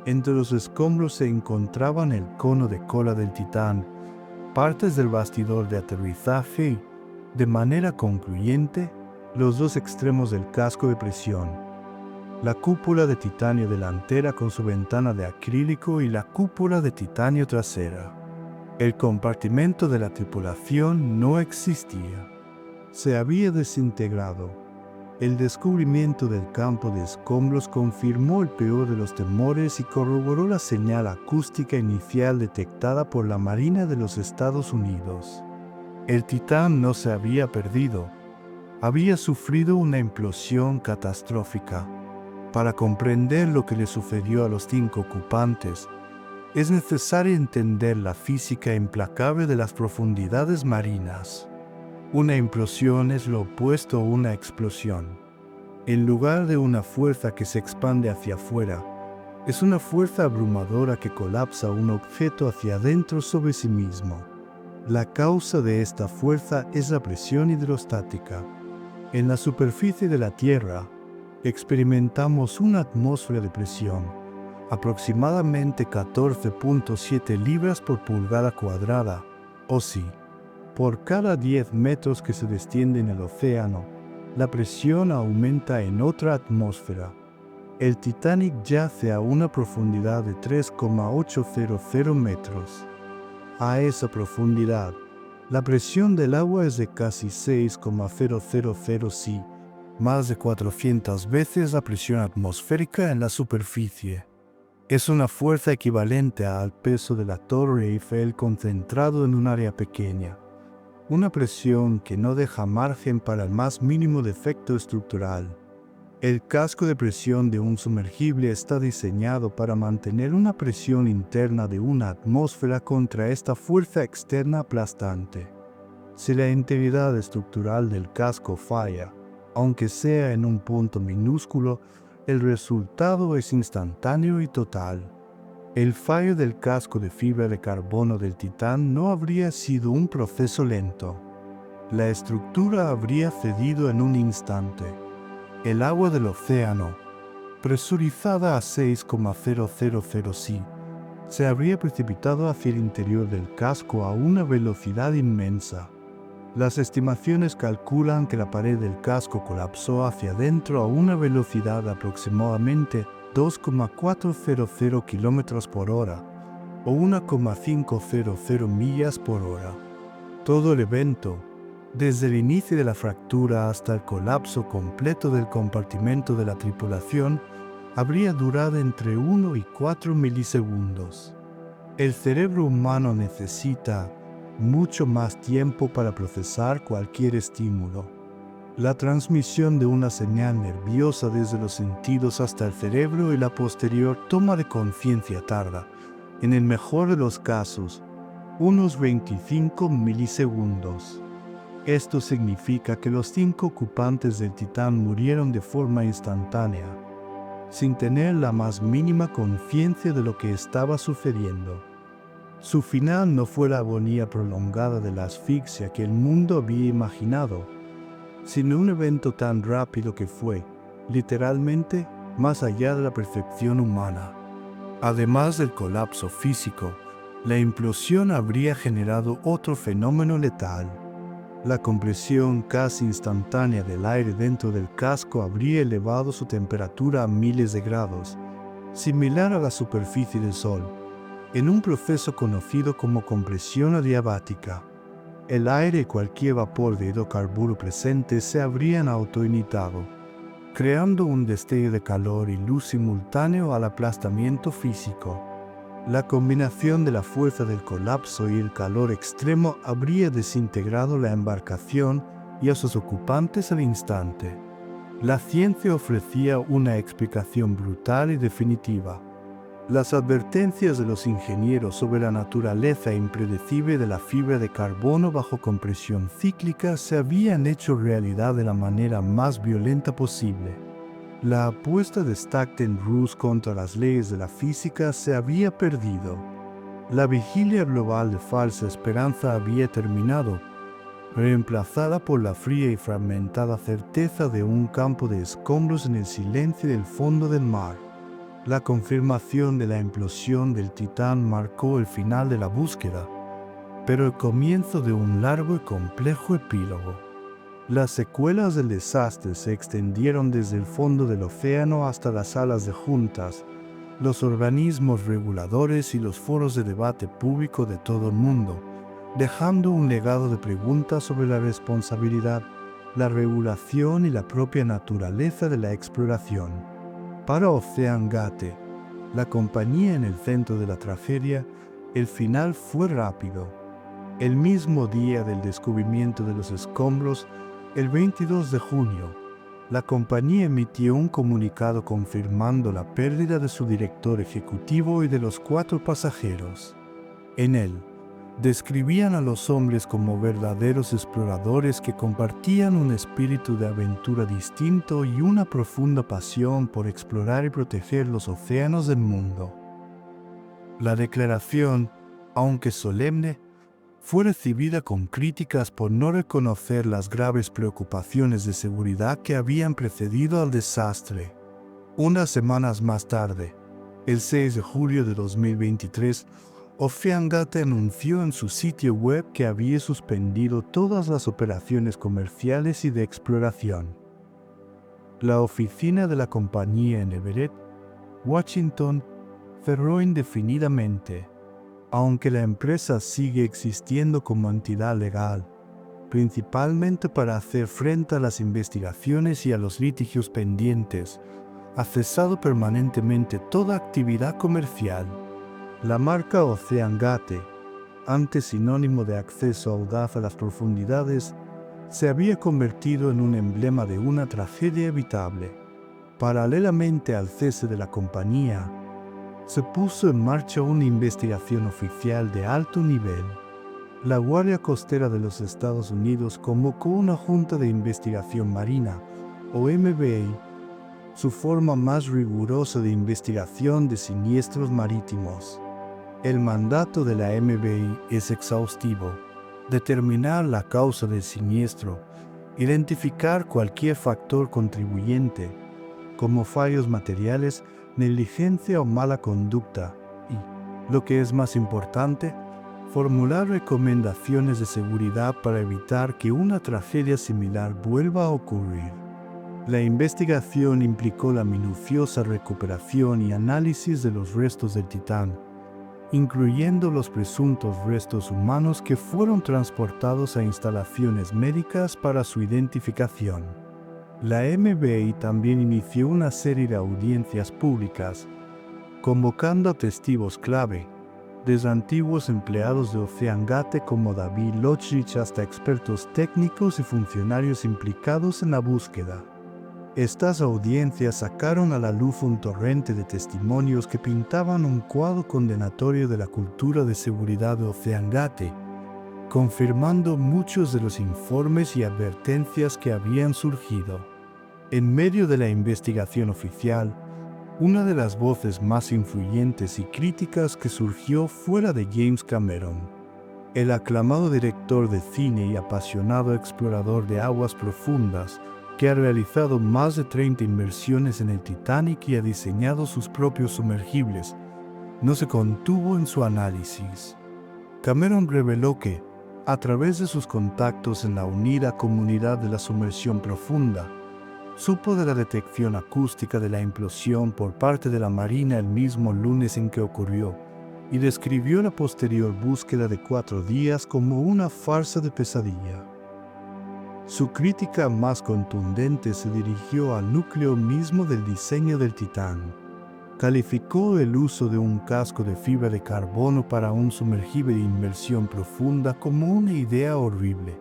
Entre los escombros se encontraban el cono de cola del Titán, partes del bastidor de aterrizaje y, de manera concluyente, los dos extremos del casco de presión, la cúpula de titanio delantera con su ventana de acrílico y la cúpula de titanio trasera. El compartimento de la tripulación no existía. Se había desintegrado. El descubrimiento del campo de escombros confirmó el peor de los temores y corroboró la señal acústica inicial detectada por la Marina de los Estados Unidos. El Titán no se había perdido. Había sufrido una implosión catastrófica. Para comprender lo que le sucedió a los 5 ocupantes, es necesario entender la física implacable de las profundidades marinas. Una implosión es lo opuesto a una explosión. En lugar de una fuerza que se expande hacia afuera, es una fuerza abrumadora que colapsa un objeto hacia adentro sobre sí mismo. La causa de esta fuerza es la presión hidrostática. En la superficie de la Tierra, experimentamos una atmósfera de presión, aproximadamente 14.7 libras por pulgada cuadrada, o sí, por cada 10 metros que se desciende en el océano, la presión aumenta en otra atmósfera. El Titanic yace a una profundidad de 3,800 metros. A esa profundidad, la presión del agua es de casi 6,000 psi, más de 400 veces la presión atmosférica en la superficie. Es una fuerza equivalente al peso de la Torre Eiffel concentrado en un área pequeña. Una presión que no deja margen para el más mínimo defecto estructural. El casco de presión de un sumergible está diseñado para mantener una presión interna de una atmósfera contra esta fuerza externa aplastante. Si la integridad estructural del casco falla, aunque sea en un punto minúsculo, el resultado es instantáneo y total. El fallo del casco de fibra de carbono del Titán no habría sido un proceso lento. La estructura habría cedido en un instante. El agua del océano, presurizada a 6,000 psi, se habría precipitado hacia el interior del casco a una velocidad inmensa. Las estimaciones calculan que la pared del casco colapsó hacia adentro a una velocidad de aproximadamente 2,400 km por hora o 1,500 millas por hora. Todo el evento, desde el inicio de la fractura hasta el colapso completo del compartimento de la tripulación, habría durado entre 1 y 4 milisegundos. El cerebro humano necesita mucho más tiempo para procesar cualquier estímulo. La transmisión de una señal nerviosa desde los sentidos hasta el cerebro y la posterior toma de conciencia tarda, en el mejor de los casos, unos 25 milisegundos. Esto significa que los 5 ocupantes del Titán murieron de forma instantánea, sin tener la más mínima conciencia de lo que estaba sucediendo. Su final no fue la agonía prolongada de la asfixia que el mundo había imaginado, sino un evento tan rápido que fue, literalmente, más allá de la percepción humana. Además del colapso físico, la implosión habría generado otro fenómeno letal. La compresión casi instantánea del aire dentro del casco habría elevado su temperatura a miles de grados, similar a la superficie del Sol, en un proceso conocido como compresión adiabática. El aire y cualquier vapor de hidrocarburo presente se habrían autoinitado, creando un destello de calor y luz simultáneo al aplastamiento físico. La combinación de la fuerza del colapso y el calor extremo habría desintegrado la embarcación y a sus ocupantes al instante. La ciencia ofrecía una explicación brutal y definitiva. Las advertencias de los ingenieros sobre la naturaleza impredecible de la fibra de carbono bajo compresión cíclica se habían hecho realidad de la manera más violenta posible. La apuesta de Stockton-Russe contra las leyes de la física se había perdido. La vigilia global de falsa esperanza había terminado, reemplazada por la fría y fragmentada certeza de un campo de escombros en el silencio del fondo del mar. La confirmación de la implosión del Titán marcó el final de la búsqueda, pero el comienzo de un largo y complejo epílogo. Las secuelas del desastre se extendieron desde el fondo del océano hasta las salas de juntas, los organismos reguladores y los foros de debate público de todo el mundo, dejando un legado de preguntas sobre la responsabilidad, la regulación y la propia naturaleza de la exploración. Para OceanGate, la compañía en el centro de la tragedia, el final fue rápido. El mismo día del descubrimiento de los escombros, el 22 de junio, la compañía emitió un comunicado confirmando la pérdida de su director ejecutivo y de los 4 pasajeros. En él, describían a los hombres como verdaderos exploradores que compartían un espíritu de aventura distinto y una profunda pasión por explorar y proteger los océanos del mundo. La declaración, aunque solemne, fue recibida con críticas por no reconocer las graves preocupaciones de seguridad que habían precedido al desastre. Unas semanas más tarde, el 6 de julio de 2023, OceanGate anunció en su sitio web que había suspendido todas las operaciones comerciales y de exploración. La oficina de la compañía en Everett, Washington, cerró indefinidamente, aunque la empresa sigue existiendo como entidad legal, principalmente para hacer frente a las investigaciones y a los litigios pendientes, ha cesado permanentemente toda actividad comercial. La marca OceanGate, antes sinónimo de acceso audaz a las profundidades, se había convertido en un emblema de una tragedia evitable. Paralelamente al cese de la compañía, se puso en marcha una investigación oficial de alto nivel. La Guardia Costera de los Estados Unidos convocó una Junta de Investigación Marina, o MBA, su forma más rigurosa de investigación de siniestros marítimos. El mandato de la MBA es exhaustivo: determinar la causa del siniestro, identificar cualquier factor contribuyente, como fallos materiales, negligencia o mala conducta, y, lo que es más importante, formular recomendaciones de seguridad para evitar que una tragedia similar vuelva a ocurrir. La investigación implicó la minuciosa recuperación y análisis de los restos del Titán, incluyendo los presuntos restos humanos que fueron transportados a instalaciones médicas para su identificación. La MBA también inició una serie de audiencias públicas, convocando a testigos clave, desde antiguos empleados de OceanGate como David Lochrich hasta expertos técnicos y funcionarios implicados en la búsqueda. Estas audiencias sacaron a la luz un torrente de testimonios que pintaban un cuadro condenatorio de la cultura de seguridad de OceanGate, confirmando muchos de los informes y advertencias que habían surgido. En medio de la investigación oficial, una de las voces más influyentes y críticas que surgió fuera de James Cameron, el aclamado director de cine y apasionado explorador de aguas profundas, que ha realizado más de 30 inmersiones en el Titanic y ha diseñado sus propios sumergibles, no se contuvo en su análisis. Cameron reveló que, a través de sus contactos en la unida comunidad de la sumersión profunda, supo de la detección acústica de la implosión por parte de la Marina el mismo lunes en que ocurrió, y describió la posterior búsqueda de 4 días como una farsa de pesadilla. Su crítica más contundente se dirigió al núcleo mismo del diseño del Titán. Calificó el uso de un casco de fibra de carbono para un sumergible de inmersión profunda como una idea horrible,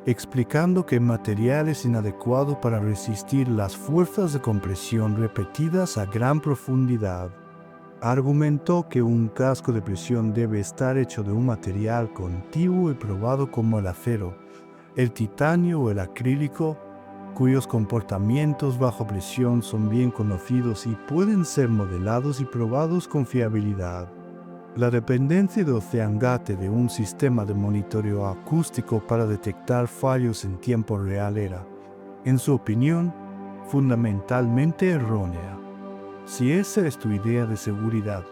explicando que el material es inadecuado para resistir las fuerzas de compresión repetidas a gran profundidad. Argumentó que un casco de presión debe estar hecho de un material contiguo y probado como el acero, el titanio o el acrílico, cuyos comportamientos bajo presión son bien conocidos y pueden ser modelados y probados con fiabilidad. La dependencia de OceanGate de un sistema de monitoreo acústico para detectar fallos en tiempo real era, en su opinión, fundamentalmente errónea. Si esa es tu idea de seguridad,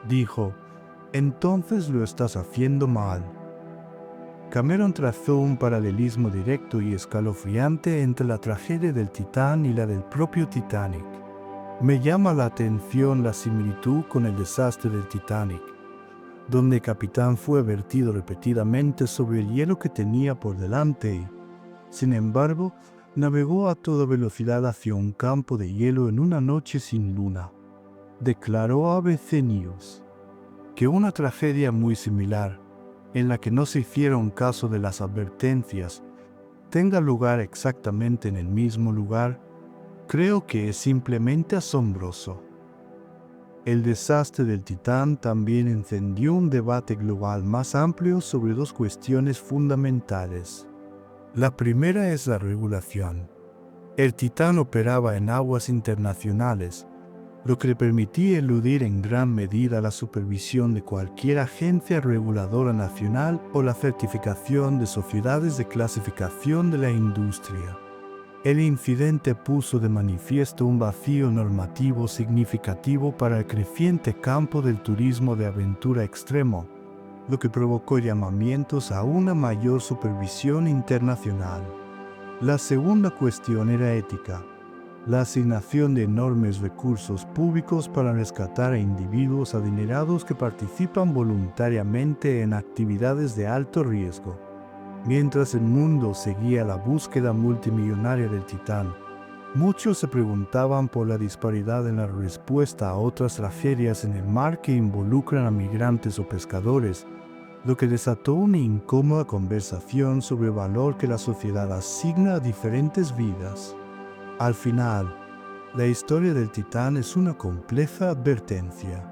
dijo, entonces lo estás haciendo mal. Cameron trazó un paralelismo directo y escalofriante entre la tragedia del Titán y la del propio Titanic. Me llama la atención la similitud con el desastre del Titanic, donde el capitán fue vertido repetidamente sobre el hielo que tenía por delante y, sin embargo, navegó a toda velocidad hacia un campo de hielo en una noche sin luna. Declaró a ABC News que una tragedia muy similar, en la que no se hicieron caso de las advertencias, tenga lugar exactamente en el mismo lugar, creo que es simplemente asombroso. El desastre del Titán también encendió un debate global más amplio sobre 2 cuestiones fundamentales. La primera es la regulación. El Titán operaba en aguas internacionales, lo que le permitía eludir en gran medida la supervisión de cualquier agencia reguladora nacional o la certificación de sociedades de clasificación de la industria. El incidente puso de manifiesto un vacío normativo significativo para el creciente campo del turismo de aventura extremo, lo que provocó llamamientos a una mayor supervisión internacional. La segunda cuestión era ética. La asignación de enormes recursos públicos para rescatar a individuos adinerados que participan voluntariamente en actividades de alto riesgo. Mientras el mundo seguía la búsqueda multimillonaria del Titán, muchos se preguntaban por la disparidad en la respuesta a otras tragedias en el mar que involucran a migrantes o pescadores, lo que desató una incómoda conversación sobre el valor que la sociedad asigna a diferentes vidas. Al final, La historia del Titán es una compleja advertencia.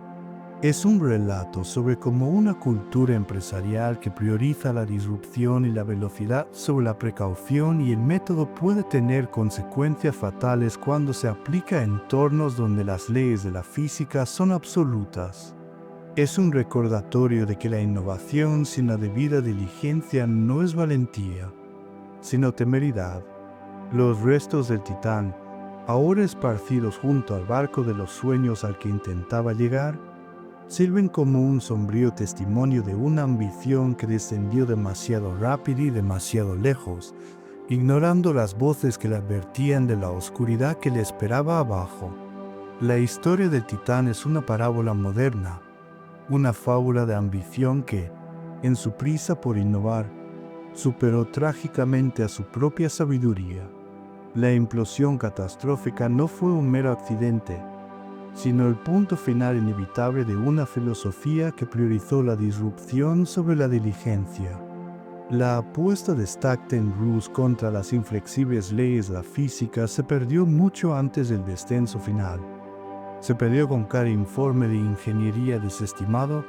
Es un relato sobre cómo una cultura empresarial que prioriza la disrupción y la velocidad sobre la precaución y el método puede tener consecuencias fatales cuando se aplica a entornos donde las leyes de la física son absolutas. Es un recordatorio de que la innovación sin la debida diligencia no es valentía, sino temeridad. Los restos del Titán, ahora esparcidos junto al barco de los sueños al que intentaba llegar, sirven como un sombrío testimonio de una ambición que descendió demasiado rápido y demasiado lejos, ignorando las voces que le advertían de la oscuridad que le esperaba abajo. La historia del Titán es una parábola moderna, una fábula de ambición que, en su prisa por innovar, superó trágicamente a su propia sabiduría. La implosión catastrófica no fue un mero accidente, sino el punto final inevitable de una filosofía que priorizó la disrupción sobre la diligencia. La apuesta de Stockton-Russe contra las inflexibles leyes de la física se perdió mucho antes del descenso final. Se perdió con cada informe de ingeniería desestimado,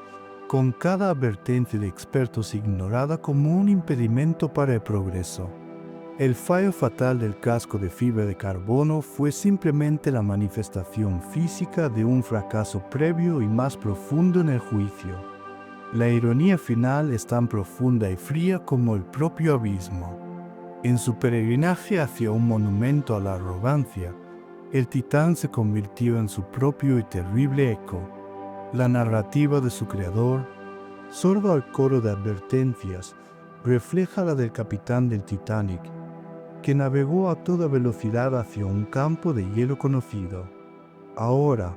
con cada advertencia de expertos ignorada como un impedimento para el progreso. El fallo fatal del casco de fibra de carbono fue simplemente la manifestación física de un fracaso previo y más profundo en el juicio. La ironía final es tan profunda y fría como el propio abismo. En su peregrinaje hacia un monumento a la arrogancia, el Titán se convirtió en su propio y terrible eco. La narrativa de su creador, sordo al coro de advertencias, refleja la del capitán del Titanic, que navegó a toda velocidad hacia un campo de hielo conocido. Ahora,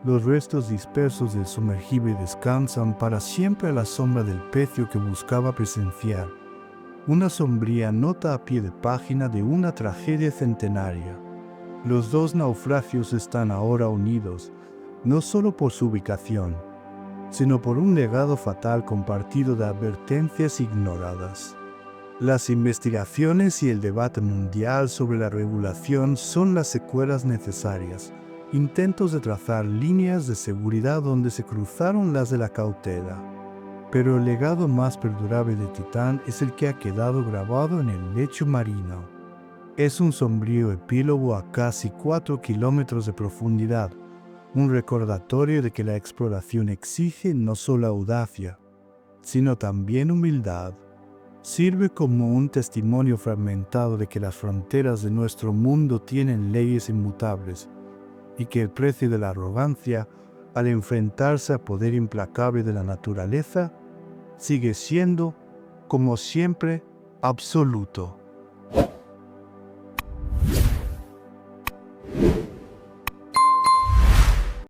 los restos dispersos del sumergible descansan para siempre a la sombra del pecio que buscaba presenciar, una sombría nota a pie de página de una tragedia centenaria. Los dos naufragios están ahora unidos, no solo por su ubicación, sino por un legado fatal compartido de advertencias ignoradas. Las investigaciones y el debate mundial sobre la regulación son las secuelas necesarias, intentos de trazar líneas de seguridad donde se cruzaron las de la cautela. Pero el legado más perdurable de Titán es el que ha quedado grabado en el lecho marino. Es un sombrío epílogo a casi 4 kilómetros de profundidad, un recordatorio de que la exploración exige no solo audacia, sino también humildad. Sirve como un testimonio fragmentado de que las fronteras de nuestro mundo tienen leyes inmutables y que el precio de la arrogancia, al enfrentarse al poder implacable de la naturaleza, sigue siendo, como siempre, absoluto.